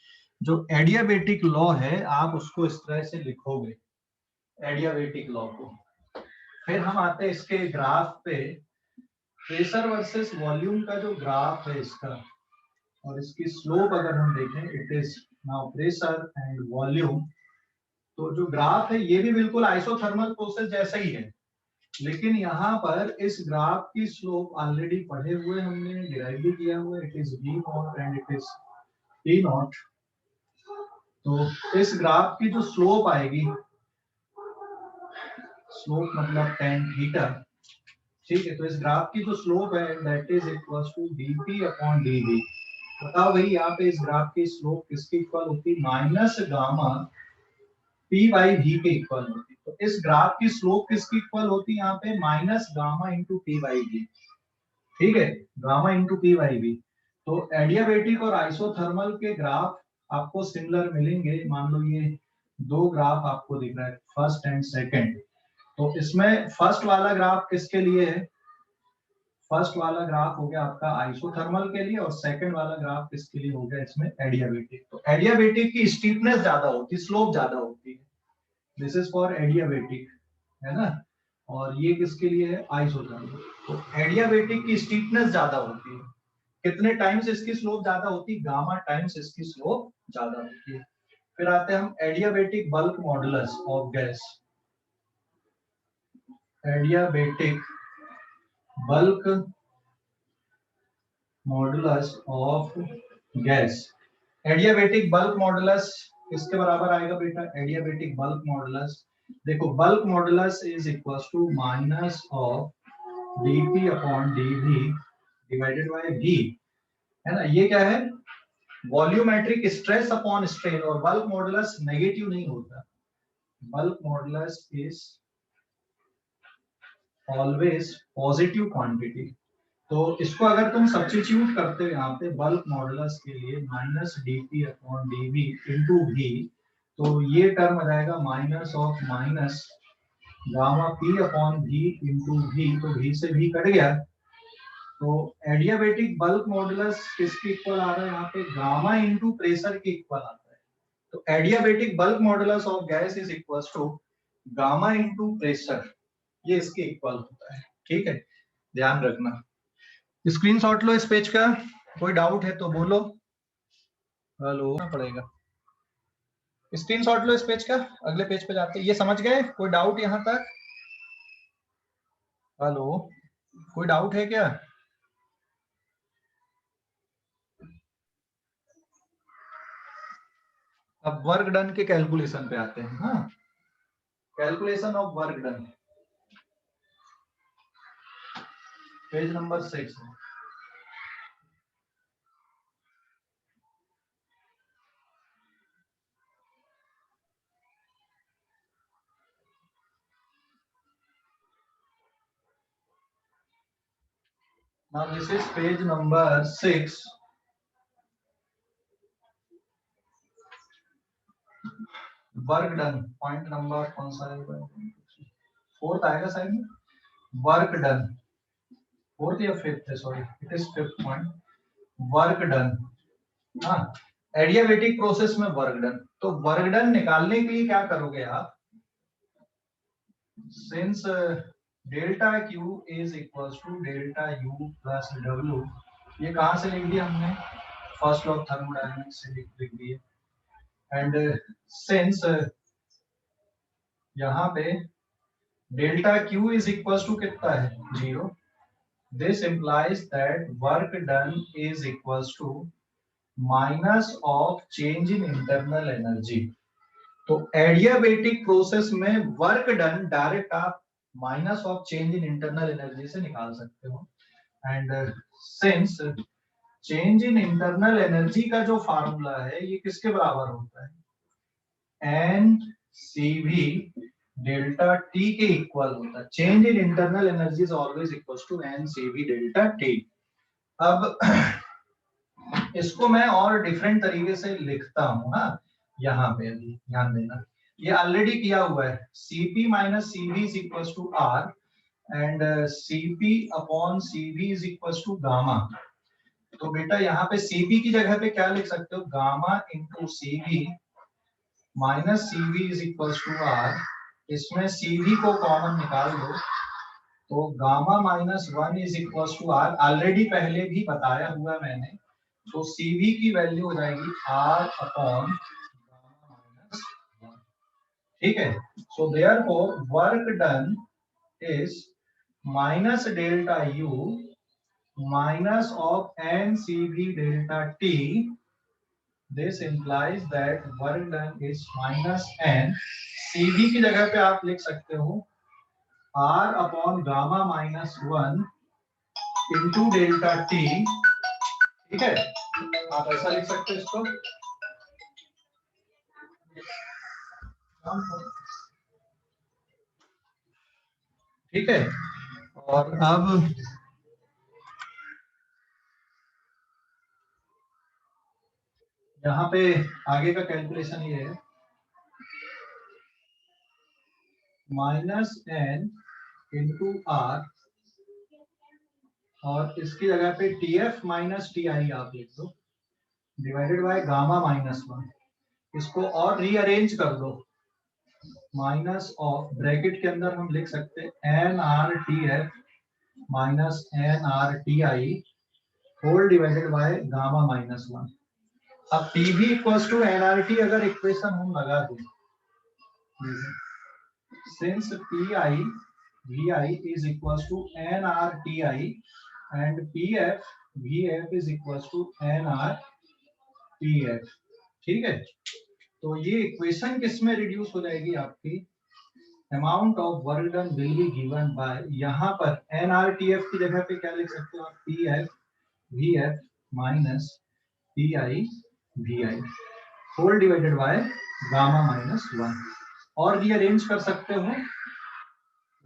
जो एडियाबेटिक लॉ है आप उसको इस तरह से लिखोगे एडियाबेटिक लॉ को। फिर हम आते हैं इसके ग्राफ पे, प्रेशर वर्सेस वॉल्यूम का जो ग्राफ है इसका, और इसकी स्लोप अगर हम देखें, it is now pressure and volume, तो जो ग्राफ है ये भी बिल्कुल आइसोथर्मल प्रोसेस जैसा ही है, लेकिन यहाँ पर इस ग्राफ की स्लोप ऑलरेडी पढ़े हुए हमने, डिराइव भी किया हुआ, it is V not and it is T not. तो इस ग्राफ की जो स्लोप आएगी, स्लोप मतलब tan थीटा, ठीक है। तो इस ग्राफ की जो स्लोप है that is equal to dP upon dV। बताओ भाई यहाँ पे इस ग्राफ की स्लोप किसकी इक्वल होती है, minus gamma P by V के इक्वल होती है। तो इस ग्राफ की स्लोप किसकी इक्वल होती है यहाँ पे, minus gamma into P by V, ठीक है, gamma into P by V। तो एडियाबेटिक और आइसोथर्मल के ग्राफ आपको सिमिलर मिलेंगे। मान लो ये 2 ग्राफ आपको दिख रहा है, फर्स्ट एंड सेकंड, तो इसमें फर्स्ट वाला ग्राफ किसके लिए है, फर्स्ट वाला ग्राफ हो गया आपका आइसोथर्मल के लिए, और सेकंड वाला ग्राफ किसके लिए हो गया इसमें, एडियाबेटिक। तो एडियाबेटिक की स्टीपनेस ज्यादा होती है, स्लोप ज्यादा होती है, दिस इज फॉर एडियाबेटिक, है ना। और ये किसके लिए है, आइसोथर्मल। तो एडियाबेटिक की स्टीपनेस ज्यादा होती है, कितने टाइम्स इसकी स्लोप ज्यादा होती है, गामा टाइम्स इसकी स्लोप ज्यादा होती है। फिर आते हैं हम adiabatic bulk modulus of gas, adiabatic bulk modulus of gas. Adiabatic bulk modulus किसके बराबर आएगा बेटा, एडियाबेटिक बल्क मॉडुलस, देखो bulk modulus is equal to minus of dP upon dV divided by V, है ना। ये क्या है, वॉल्यूमेट्रिक स्ट्रेस अपॉन स्ट्रेन, और बल्क मॉडुलस नेगेटिव नहीं होता, bulk modulus is always positive quantity. तो इसको अगर तुम सब्स्टिट्यूट करते हो यहाँ पे बल्क मॉडुलस के लिए, minus dP upon dV into V, तो ये टर्म आ जाएगा minus of minus gamma P upon V into V, तो V से V कट गया। तो एडियाबेटिक बल्क मॉडुलस किसके इक्वल आ रहा है यहाँ पे, गामा इंटू प्रेशर के इक्वल आता है। तो adiabatic bulk modulus of gas is equal to gamma into pressure, ये इसके इक्वल होता है, ठीक है, ध्यान रखना। स्क्रीनशॉट लो इस पेज का, कोई डाउट है तो बोलो। हेलो ना पड़ेगा। स्क्रीनशॉट लो इस पेज का, अगले पेज पे जाते हैं। ये समझ गए? कोई डाउट यहाँ तक? हेलो, कोई डाउट है क्या? अब वर्क डन के कैलकुलेशन पे आते हैं। हाँ, calculation of work done, page number 6 है। Now this is page number 6. Work done, point number कौन सा है? 4th आएगा शायद में। वर्क डन 4th या 5th है, sorry it is 5th point. Work done, हाँ, एडियाबेटिक प्रोसेस में वर्क डन। तो वर्क डन निकालने के लिए क्या करोगे आप? Since delta Q is equal to delta U plus W, ये कहां से लिख दिया हमने? फर्स्ट लॉ ऑफ थर्मोडायनेमिक्स से लिख दिए। एंड सिंस यहाँ पे delta Q is equal to कितना है? 0। This implies that work done is equals to minus of change in internal energy। तो एडियाबेटिक प्रोसेस में वर्क डन डायरेक्ट आप minus of change in internal energy से निकाल सकते हो। And since change in internal energy का जो formula है ये किसके बराबर होता है? N C V delta T के इक्वल होता है। Change in internal energy is always equal to n C V delta T. अब इसको मैं और डिफरेंट तरीके से लिखता हूं। हाँ, यहाँ पे अभी ध्यान देना, ये ऑलरेडी किया हुआ है। Cp minus Cv is equal to R and Cp upon Cv is equal to gamma. तो बेटा यहाँ पे Cp की जगह पे क्या लिख सकते हो? Gamma into Cv minus Cv is equal to R। इसमें Cv को कॉमन निकाल दो तो gamma minus 1 is equal to R। Already पहले भी बताया हुआ है मैंने। तो Cv की वैल्यू हो जाएगी R अपॉन गामा माइनस 1। ठीक है, so therefore work done is minus delta U minus of n Cv delta T। This implies that work done is minus n। Cv की जगह पे आप लिख सकते हो R upon gamma minus 1 into delta T। ठीक है, आप ऐसा लिख सकते हो इसको। ठीक है, और अब यहाँ पे आगे का कैलकुलेशन ये है, माइनस एन इंटू आर और इसकी जगह पे T F minus T I आप लिख दो डिवाइडेड बाय गामा माइनस 1। इसको और रीअरेंज कर दो, माइनस ऑफ ब्रैकेट के अंदर हम लिख सकते हैं n R T F minus n R T I whole divided by gamma minus 1। अब टी भी equals to n R T अगर इक्वेशन हम लगा दें, since P I V I is equals to n R T I and P F V F is equals to n R P F. ठीक है, तो ये equation किस में रिड्यूस हो जाएगी? आपकी amount of work done will be given bye, यहाँ पर एनआरटीएफ की जगह पे क्या लिख सकते हो आप? P F V F minus P I V I whole divided by gamma minus 1। और रीअरेंज कर सकते हो,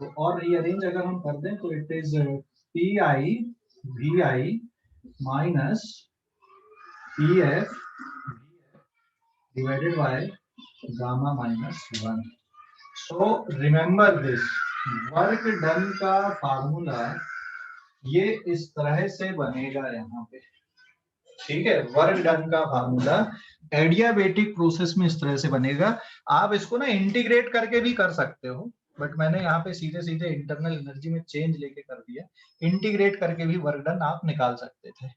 तो और रीअरेंज अगर हम कर दें तो it is P I V I minus P F divided by gamma minus 1। So remember this, work done का फार्मूला ये इस तरह से बनेगा यहाँ पे। ठीक है, वर्क डन का फार्मूला एडियाबेटिक प्रोसेस में इस तरह से बनेगा। आप इसको ना इंटीग्रेट करके भी कर सकते हो, बट मैंने यहाँ पे सीधे सीधे इंटरनल एनर्जी में चेंज लेके कर दिया। इंटीग्रेट करके भी वर्क डन आप निकाल सकते थे।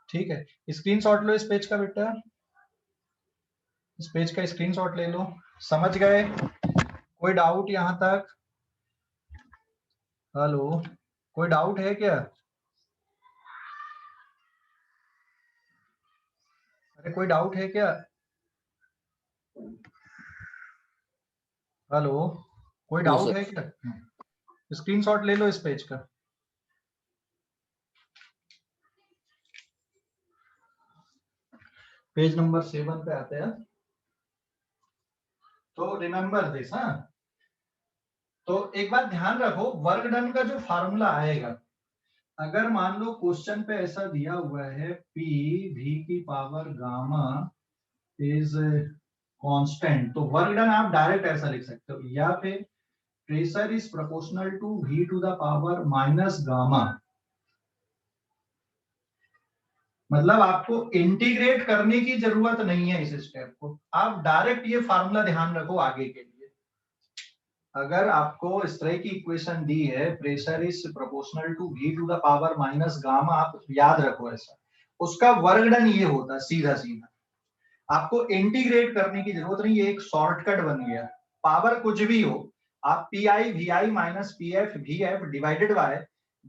ठीक है, स्क्रीनशॉट लो इस पेज का बेटा। इस पेज का स्क्रीनशॉट ले लो। समझ गए? कोई डाउट यहां तक? हेलो, कोई डाउट है क्या? अरे कोई डाउट है क्या? हेलो, कोई No, डाउट sir. है क्या? स्क्रीनशॉट ले लो इस पेज का। पेज नंबर 7 पे आते हैं। तो रिमेंबर दिस। हाँ, तो एक बात ध्यान रखो, वर्क डन का जो फार्मूला आएगा, अगर मान लो क्वेश्चन पे ऐसा दिया हुआ है P V की पावर गामा इज कांस्टेंट, तो वर्क डन आप डायरेक्ट ऐसा लिख सकते हो, या फिर pressure is proportional to V to the power minus gamma. मतलब आपको इंटीग्रेट करने की जरूरत नहीं है इस स्टेप को, आप डायरेक्ट ये फार्मूला ध्यान रखो आगे के लिए। अगर आपको इस तरह की इक्वेशन दी है, pressure is proportional to V to the power minus gamma, आप याद रखो ऐसा, उसका वर्क डन ये होता है सीधा सीधा। आपको इंटीग्रेट करने की जरूरत नहीं, ये एक शॉर्टकट बन गया। पावर कुछ भी हो, आप P I V I minus P F V F divided by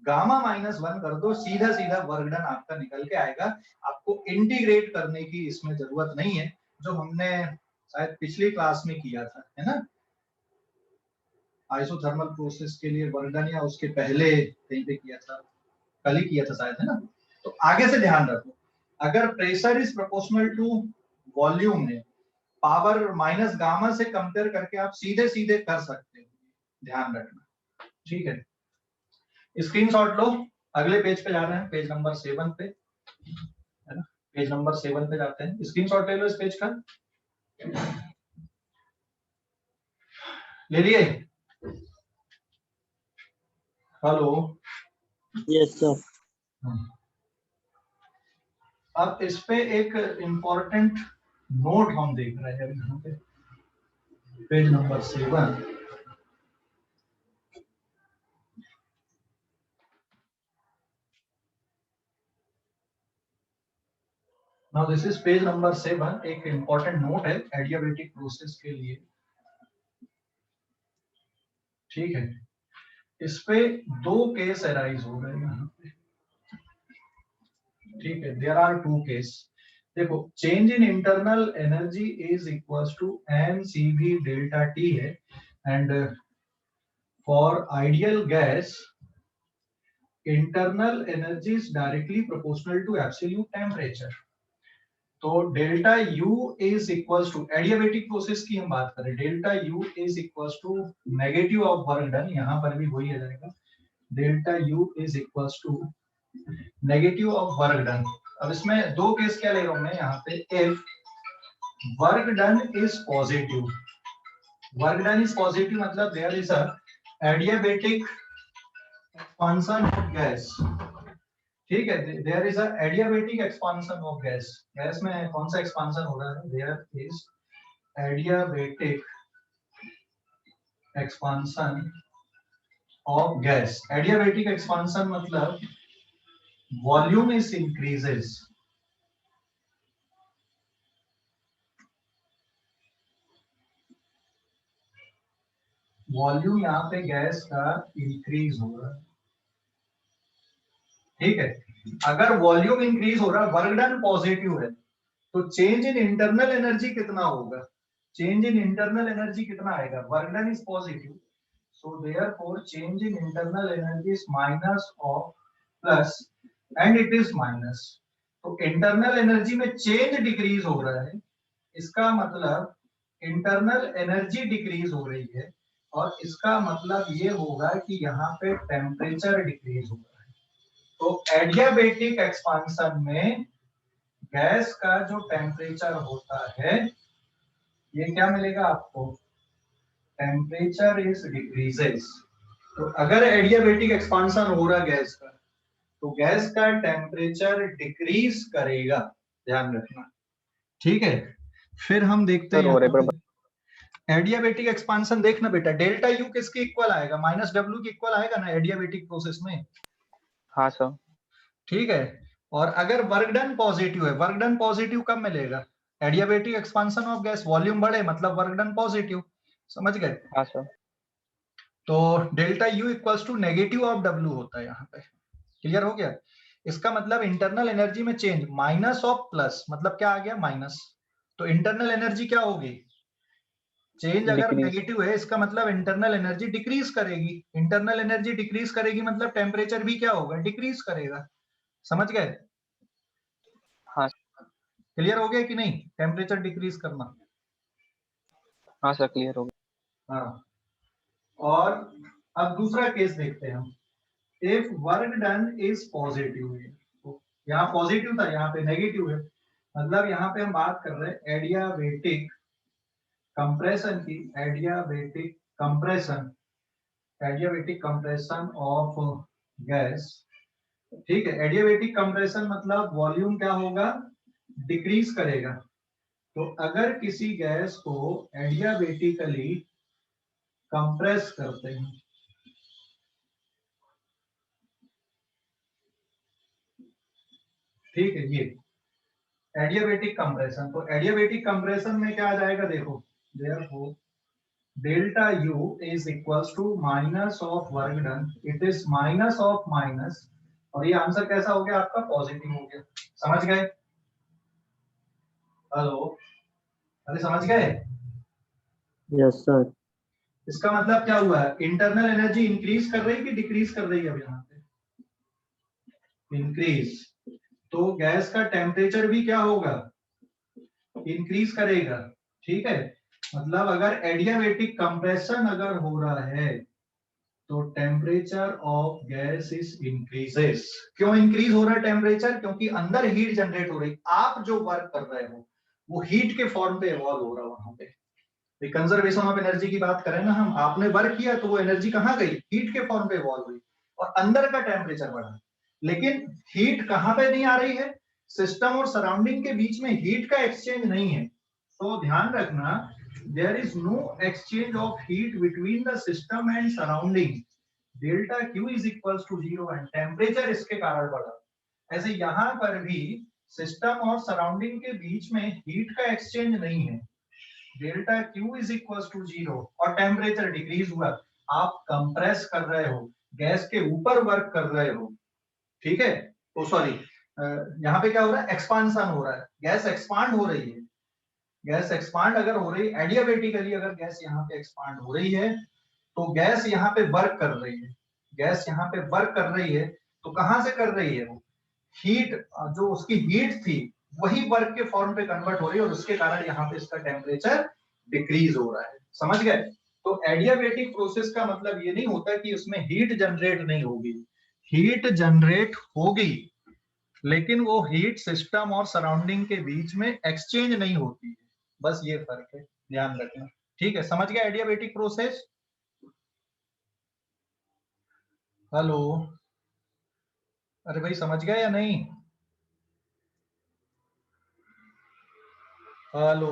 gamma -1 कर दो, सीधा सीधा वर्क डन आपका निकल के आएगा। आपको इंटीग्रेट करने की इसमें जरूरत नहीं है, जो हमने शायद पिछली क्लास में किया था, है ना, आइसोथर्मल प्रोसेस के लिए वर्क डन, या उसके पहले कहीं पे किया था, कल ही किया था शायद, है ना। तो आगे से ध्यान रखो, अगर pressure is proportional to volume में पावर माइनस गामा से कंपेयर करके आप सीधे सीधे कर सकते हो, ध्यान रखना, ठीक है। स्क्रीनशॉट लो, अगले पेज पे जा रहे हैं, पेज नंबर 7 पे, है ना, पेज नंबर 7 पे जाते हैं। स्क्रीनशॉट ले लो इस पेज का, ले लिए? Hello, Yes, sir. अब इस पे एक इंपॉर्टेंट नोट हम देख रहे हैं यहाँ पे, page number 7। Now this is page number 7। एक इंपॉर्टेंट नोट है एडियाबेटिक प्रोसेस के लिए, ठीक है। इस पे दो केस अराइज हो रहे हैं यहाँ पे, ठीक है। There are two case. देखो, change in internal energy is equals to mCV delta T है, and for ideal gas internal energy is directly proportional to absolute temperature. तो delta U is equals to, adiabatic process की हम बात करें, delta U is equals to negative of work done, यहां पर भी वही आ जाएगा, delta U is equals to negative of work done. अब इसमें दो केस क्या ले रहा हूं मैं यहाँ पे, if work done is positive, work done is positive मतलब there is a adiabatic expansion of gas, ठीक है, there is a adiabatic expansion of gas. Gas में कौन सा एक्सपांशन हो रहा है, there is adiabatic expansion of gas. Adiabatic expansion मतलब वॉल्यूम इज इंक्रीजेस, वॉल्यूम यहाँ पे गैस का इंक्रीज हो रहा है, ठीक है। अगर वॉल्यूम इंक्रीज हो रहा है, वर्क डन पॉजिटिव है, तो चेंज इन इंटरनल एनर्जी कितना होगा, चेंज इन इंटरनल एनर्जी कितना आएगा, work done is positive, so therefore change in internal energy is minus of plus, and it is minus. तो इंटरनल एनर्जी में change decrease हो रहा है, इसका मतलब इंटरनल एनर्जी डिक्रीज हो रही है, और इसका मतलब ये होगा कि यहाँ पे टेम्परेचर डिक्रीज हो रहा है। तो एडियाबेटिक एक्सपांशन में गैस का जो टेम्परेचर होता है, ये क्या मिलेगा आपको, टेम्परेचर इज डिक्रीजेस। तो अगर एडियाबेटिक एक्सपांशन हो रहा गैस का, तो गैस का टेम्परेचर डिक्रीज करेगा, ध्यान रखना, ठीक है। फिर हम देखते हैं यहाँ पे एडियाबेटिक एक्सपांशन, देखना बेटा, डेल्टा यू किसके इक्वल आएगा, -W के इक्वल आएगा ना एडियाबेटिक प्रोसेस में, हाँ सर। ठीक है। और अगर वर्क डन पॉजिटिव है, वर्क डन पॉजिटिव कब मिलेगा, adiabatic expansion of gas, volume बढ़े मतलब वर्क डन पॉजिटिव, समझ गए। हाँ सर। तो delta U equals to negative of W होता है यहाँ पे, क्लियर हो गया। इसका मतलब इंटरनल एनर्जी में चेंज माइनस ऑफ प्लस, मतलब क्या आ गया माइनस, तो इंटरनल एनर्जी क्या होगी, चेंज अगर Decrease. नेगेटिव है इसका मतलब इंटरनल एनर्जी डिक्रीज करेगी, इंटरनल एनर्जी डिक्रीज करेगी मतलब टेम्परेचर भी क्या होगा, डिक्रीज करेगा, समझ गए। हाँ। क्लियर हो गया कि नहीं, टेम्परेचर डिक्रीज करना। हाँ सर क्लियर हो गया। हाँ, और अब दूसरा केस देखते हैं हम, if work done is positive, यहाँ पॉजिटिव था यहाँ पे नेगेटिव है, मतलब यहाँ पे हम बात कर रहे हैं एडियाबेटिक कंप्रेशन की, एडियाबेटिक कंप्रेशन ऑफ गैस, ठीक है। एडियाबेटिक कंप्रेशन मतलब वॉल्यूम क्या होगा, डिक्रीज करेगा। तो अगर किसी गैस को एडियाबेटिकली कंप्रेस करते हैं, ठीक है, ये एडियाबेटिक कंप्रेशन, तो एडियाबेटिक कंप्रेशन में क्या आ जाएगा देखो, therefore delta U is equals to minus of work done, it is minus of minus, और ये आंसर कैसा हो गया आपका, पॉजिटिव हो गया, समझ गए। हेलो, अरे समझ गए। Yes sir. इसका मतलब क्या हुआ है, इंटरनल एनर्जी इंक्रीज कर रही है कि डिक्रीज कर रही है, अब यहाँ पे इंक्रीज, तो गैस का टेम्परेचर भी क्या होगा, इंक्रीज करेगा, ठीक है। मतलब अगर एडियाबेटिक कंप्रेशन अगर हो रहा है तो temperature of gas is increases. क्यों इंक्रीज हो रहा है टेम्परेचर, क्योंकि अंदर हीट जनरेट हो रही, आप जो वर्क कर रहे हो वो हीट के फॉर्म पे इवॉल्व हो रहा है वहां पे, कंजर्वेशन ऑफ एनर्जी की बात करें ना हम, आपने वर्क किया तो वो एनर्जी कहाँ गई, हीट के फॉर्म पे इवॉल्व हुई और अंदर का टेम्परेचर बढ़ा, लेकिन हीट कहाँ पे नहीं आ रही है, सिस्टम और सराउंडिंग के बीच में हीट का एक्सचेंज नहीं है। तो ध्यान रखना, there is no exchange of heat between the system and surrounding, delta q is equals to 0 and temperature इसके कारण बढ़ा। ऐसे यहां पर भी सिस्टम और सराउंडिंग के बीच में हीट का एक्सचेंज नहीं है, delta Q is equal to 0 और टेम्परेचर डिक्रीज हुआ, आप कंप्रेस कर रहे हो, गैस के ऊपर वर्क कर रहे हो, ठीक है। तो सॉरी, यहाँ पे क्या हो रहा है, एक्सपांशन हो रहा है, गैस एक्सपांड हो रही है, गैस एक्सपांड अगर हो रही है एडियाबेटिकली, अगर गैस यहाँ पे एक्सपांड हो रही है तो गैस यहाँ पे वर्क कर रही है, गैस यहाँ पे वर्क कर रही है, तो कहां से कर रही है, वो हीट, जो उसकी हीट थी वही वर्क के फॉर्म पे कन्वर्ट हो रही है और उसके कारण यहाँ पे इसका टेम्परेचर डिक्रीज हो रहा है, समझ गए। तो एडियाबेटिक प्रोसेस का मतलब ये नहीं होता कि उसमें हीट जनरेट नहीं होगी, हीट जनरेट होगी, लेकिन वो हीट सिस्टम और सराउंडिंग के बीच में एक्सचेंज नहीं होती है, बस ये फर्क है, ध्यान रखना, ठीक है। समझ गया एडियाबेटिक प्रोसेस। हेलो, अरे भाई समझ गए या नहीं, हेलो,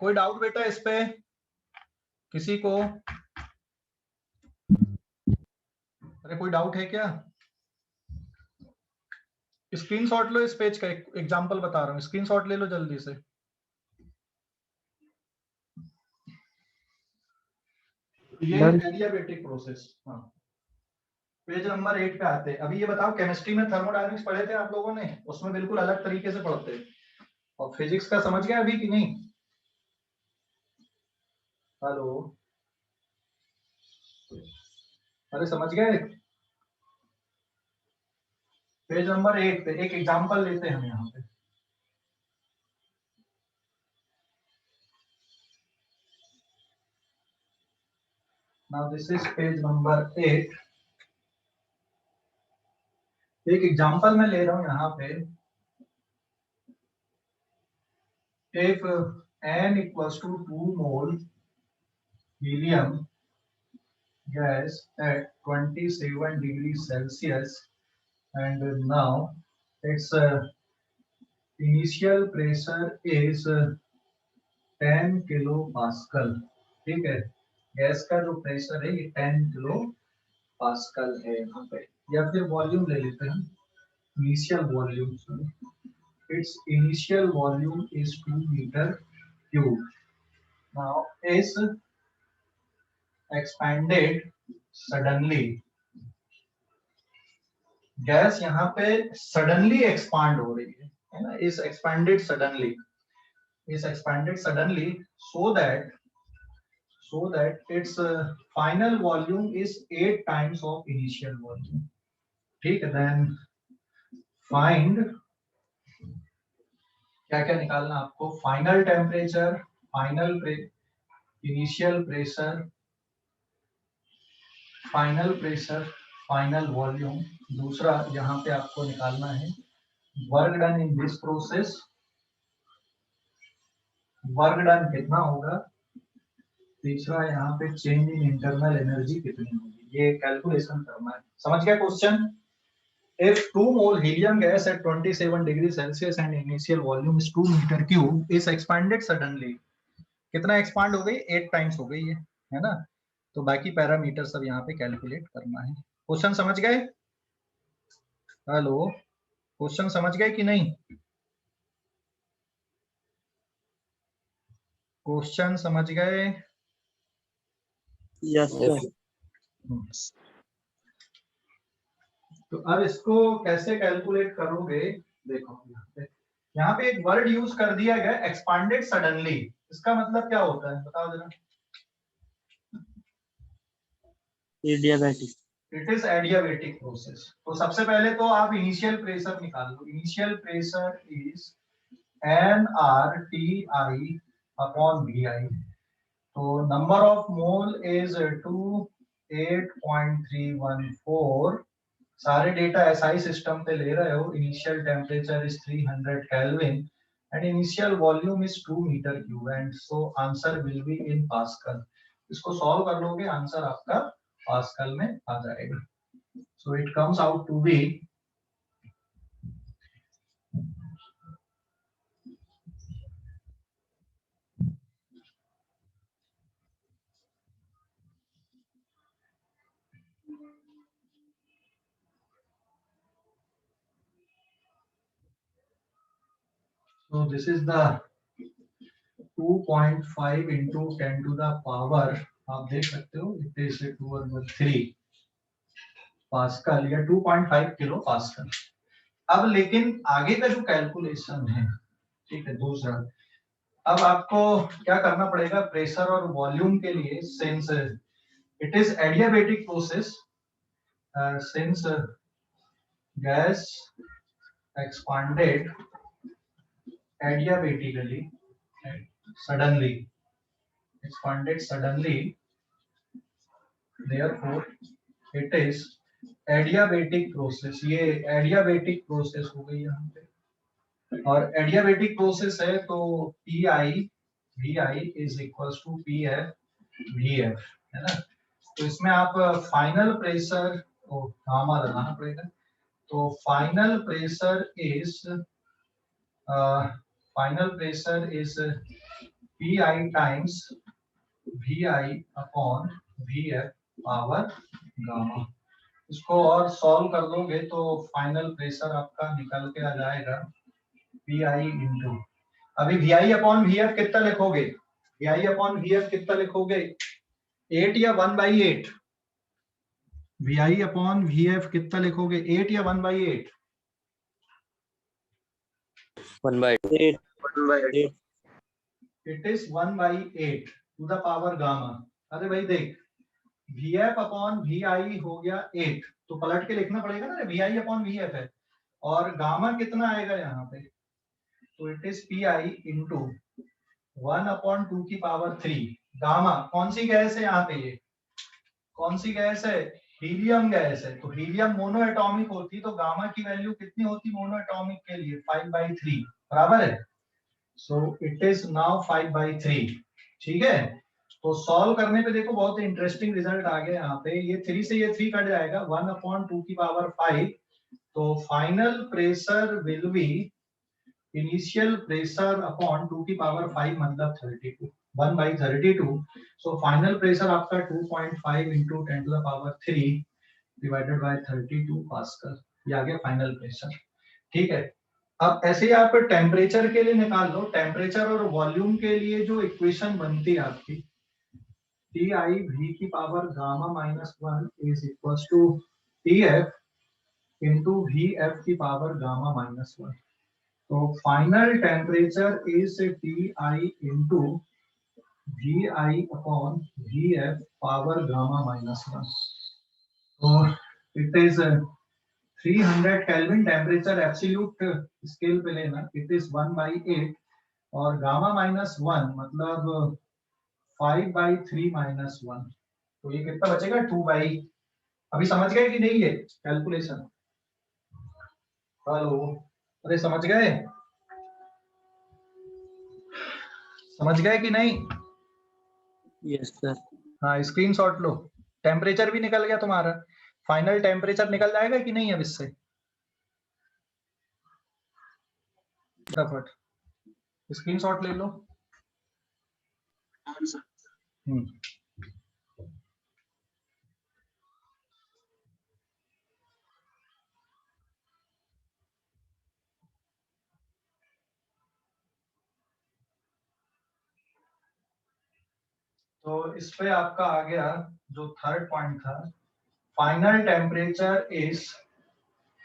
कोई डाउट बेटा इस पे किसी को, अरे कोई डाउट है क्या, स्क्रीनशॉट लो इस पेज का, एग्जांपल बता रहा हूँ, स्क्रीनशॉट ले लो जल्दी से। ये एडियाबेटिक प्रोसेस, हाँ, पेज नंबर 8 पे आते हैं। अभी ये बताओ, केमिस्ट्री में थर्मोडायनेमिक्स पढ़े थे आप लोगों ने, उसमें बिल्कुल अलग तरीके से पढ़ते हैं, और फिजिक्स का समझ गया अभी कि नहीं, हेलो, अरे समझ गए। पेज नंबर 8 पे एक एग्जांपल लेते हैं हम यहाँ पे, now this is page number 8, एक एग्जांपल मैं ले रहा हूँ यहाँ पे, if n equals to 2 mole helium gas at 27 degrees Celsius, and now its initial pressure is 10 kilo pascal, ठीक है, गैस का जो प्रेशर है ये 10 किलो पास्कल है यहाँ पे, या फिर वॉल्यूम ले लेते हैं, initial volume, its initial volume is 2 meter cube. Now is expanded suddenly. Gas यहाँ पे सडनली एक्सपांड हो रही है ना, is expanded suddenly so that its final volume is 8 times of initial volume. ठीक है, then find, क्या क्या निकालना आपको, final temperature, initial pressure, final volume. दूसरा यहाँ पे आपको निकालना है work done in this process, work done कितना होगा। तीसरा यहाँ पे चेंज इन इंटरनल एनर्जी कितनी होगी, ये कैलकुलेशन करना है। समझ गया question? If 2 mole helium gas at 27 degrees Celsius and initial volume is 2 meter cube is expanded suddenly, कितना एक्सपांड हो गई, 8 टाइम्स हो गई है ना। तो बाकी पैरामीटर सब यहाँ पे कैलकुलेट करना है। क्वेश्चन समझ गए? हेलो, क्वेश्चन समझ गए कि नहीं? क्वेश्चन समझ गए? Yes sir. तो अब इसको कैसे कैलकुलेट करोगे, देखो यहाँ पे एक वर्ड यूज कर दिया गया एक्सपांडेड सडनली। इसका मतलब क्या होता है बताओ जरा। Adiabatic. It is adiabatic process. तो सबसे पहले तो आप इनिशियल प्रेशर निकाल लो। Initial pressure is nRTI upon VI। तो नंबर ऑफ मोल इज 28.314। सारे डेटा एसआई सिस्टम पे ले रहे हो। Initial temperature is 300 kelvin and initial volume is 2 metre cube and so answer will be in pascal. इसको solve कर लोगे, answer आपका पास्कल में आ जाएगा। So it comes out to be so this is the 2.5 into 10 to the power, आप देख सकते हो इट इज 2/3 पास्कल या 2.5 किलो पास्कल। अब लेकिन आगे का जो कैलकुलेशन है, ठीक है, दूसरा, अब आपको क्या करना पड़ेगा प्रेशर और वॉल्यूम के लिए। Since it is adiabatic process, since gas expanded adiabatically suddenly, expanded suddenly, therefore it is adiabatic process। ये adiabatic process हो गई यहाँ पे, और adiabatic process है तो PI is equals to PF VF, है ना। तो इसमें आप फाइनल प्रेशर को गामा लगाना पड़ेगा। तो final pressure is PI times VI upon VF power gamma. इसको और सॉल्व कर दोगे तो फाइनल प्रेशर आपका निकल के आ जाएगा PI इंटू, अभी VI अपॉन VF कितना लिखोगे, VI अपॉन VF कितना लिखोगे, 8 या 1/8? VI अपॉन VF कितना लिखोगे, 8 या 1/8? 1/8। It is 1/8 to the power gamma. अरे भाई देख, VF अपॉन VI हो गया 8, तो पलट के लिखना पड़ेगा ना, VI अपॉन VF है, और गामा कितना आएगा यहाँ पे, तो इट इज PI इंटू 1/2 की पावर 3। गामा कौन सी गैस है यहाँ पे, ये कौन सी गैस है, हीलियम गैस है। तो हीलियम मोनो एटॉमिक होती तो गामा की वैल्यू कितनी होती मोनो एटॉमिक के लिए, 5/3, बराबर है। सो इट इज नाउ 5/3, ठीक है। तो सॉल्व करने पे देखो बहुत इंटरेस्टिंग रिजल्ट आ गया यहाँ पे। ये 3 से ये 3 कट जाएगा, 1/2 की पावर 5। तो final pressure will B initial pressure upon 2 की पावर 5 मतलब 32, 1/32। सो फाइनल प्रेशर आपका 2.5 into 10 to the power 3 divided by 32 pascal. ये आ गया फाइनल प्रेशर, ठीक है। अब ऐसे ही आप टेम्परेचर के लिए निकाल लो, टेम्परेचर और वॉल्यूम के लिए जो इक्वेशन बनती है आपकी टी आई वी की power gamma minus 1 is equal to T F into V F की पावर गामा माइनस 1। तो final temperature is T I into V I upon V F power gamma minus 1। तो it is 300 kelvin, temperature absolute scale पे लेना, it is 1/8 और gamma minus 1 मतलब 5/3 minus 1। तो ये कितना बचेगा 2/। अभी समझ गए कि नहीं ये कैलकुलेशन? हेलो, अरे समझ गए? समझ गए कि नहीं? Yes sir. हाँ, स्क्रीनशॉट लो। टेम्परेचर भी निकल गया तुम्हारा, फाइनल टेम्परेचर निकल जाएगा कि नहीं अब इससे? फटाफट स्क्रीनशॉट ले लो। तो इस पे आपका आ गया जो थर्ड पॉइंट था, final temperature is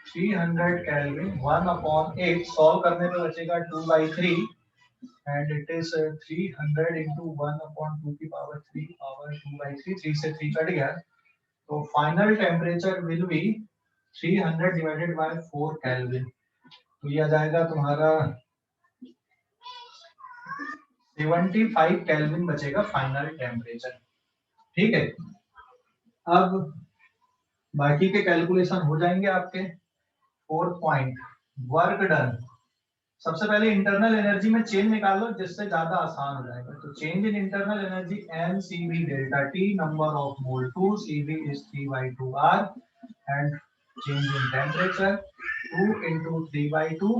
300 kelvin, 1/8 solve करने पे बचेगा 2/3 एंड इट इज 300 into 1/2 की पावर 3 पावर 2/3, 3 से 3 कट गया, तो final temperature will be 300 divided by 4 kelvin. तो ये आ जाएगा तुम्हारा 75 केल्विन बचेगा फाइनल टेम्परेचर। ठीक है, अब बाकी के कैलकुलेशन हो जाएंगे आपके। Fourth point, work done. सबसे पहले इंटरनल एनर्जी में चेंज निकाल लो जिससे ज्यादा आसान हो जाएगा। तो change in internal energy M C V delta T, number of mole 2, C V is 3/2 R and change in temperature 2 into 3/2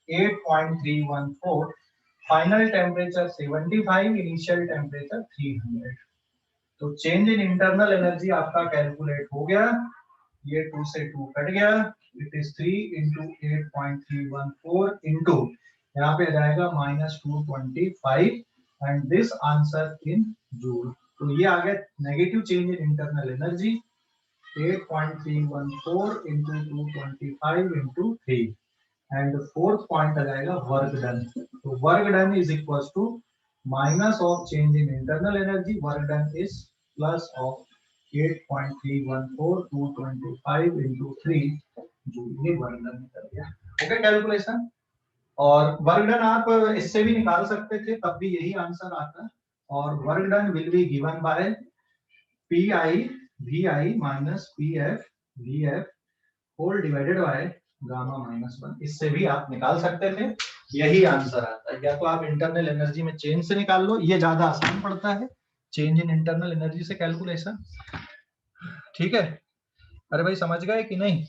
8.314, final temperature 75, initial temperature 300। तो चेंज इन इंटरनल एनर्जी आपका कैलकुलेट हो गया, ये 2 से 2 कट गया, it is 3 into 8.314 into यहाँ पे जाएगा -225 and this answer in joule. तो ये आ गया negative change in internal energy 8.314 into 225 into 3 and fourth point आ जाएगा वर्क डन। तो work done is equal to minus of change in internal energy, work done is plus of 8.314 225 into 3 joule. ये work done निकल गया। Okay calculation. और work done आप इससे भी निकाल सकते थे, तब भी यही आंसर आता। और work done will be given by P I V I minus P F V F whole divided by gamma minus 1। इससे भी आप निकाल सकते थे, यही आंसर आता है। या तो आप इंटरनल एनर्जी में चेंज से निकाल लो, ये ज्यादा आसान पड़ता है, चेंज इन इंटरनल एनर्जी से कैलकुलेशन। ठीक है, अरे भाई समझ गए कि नहीं?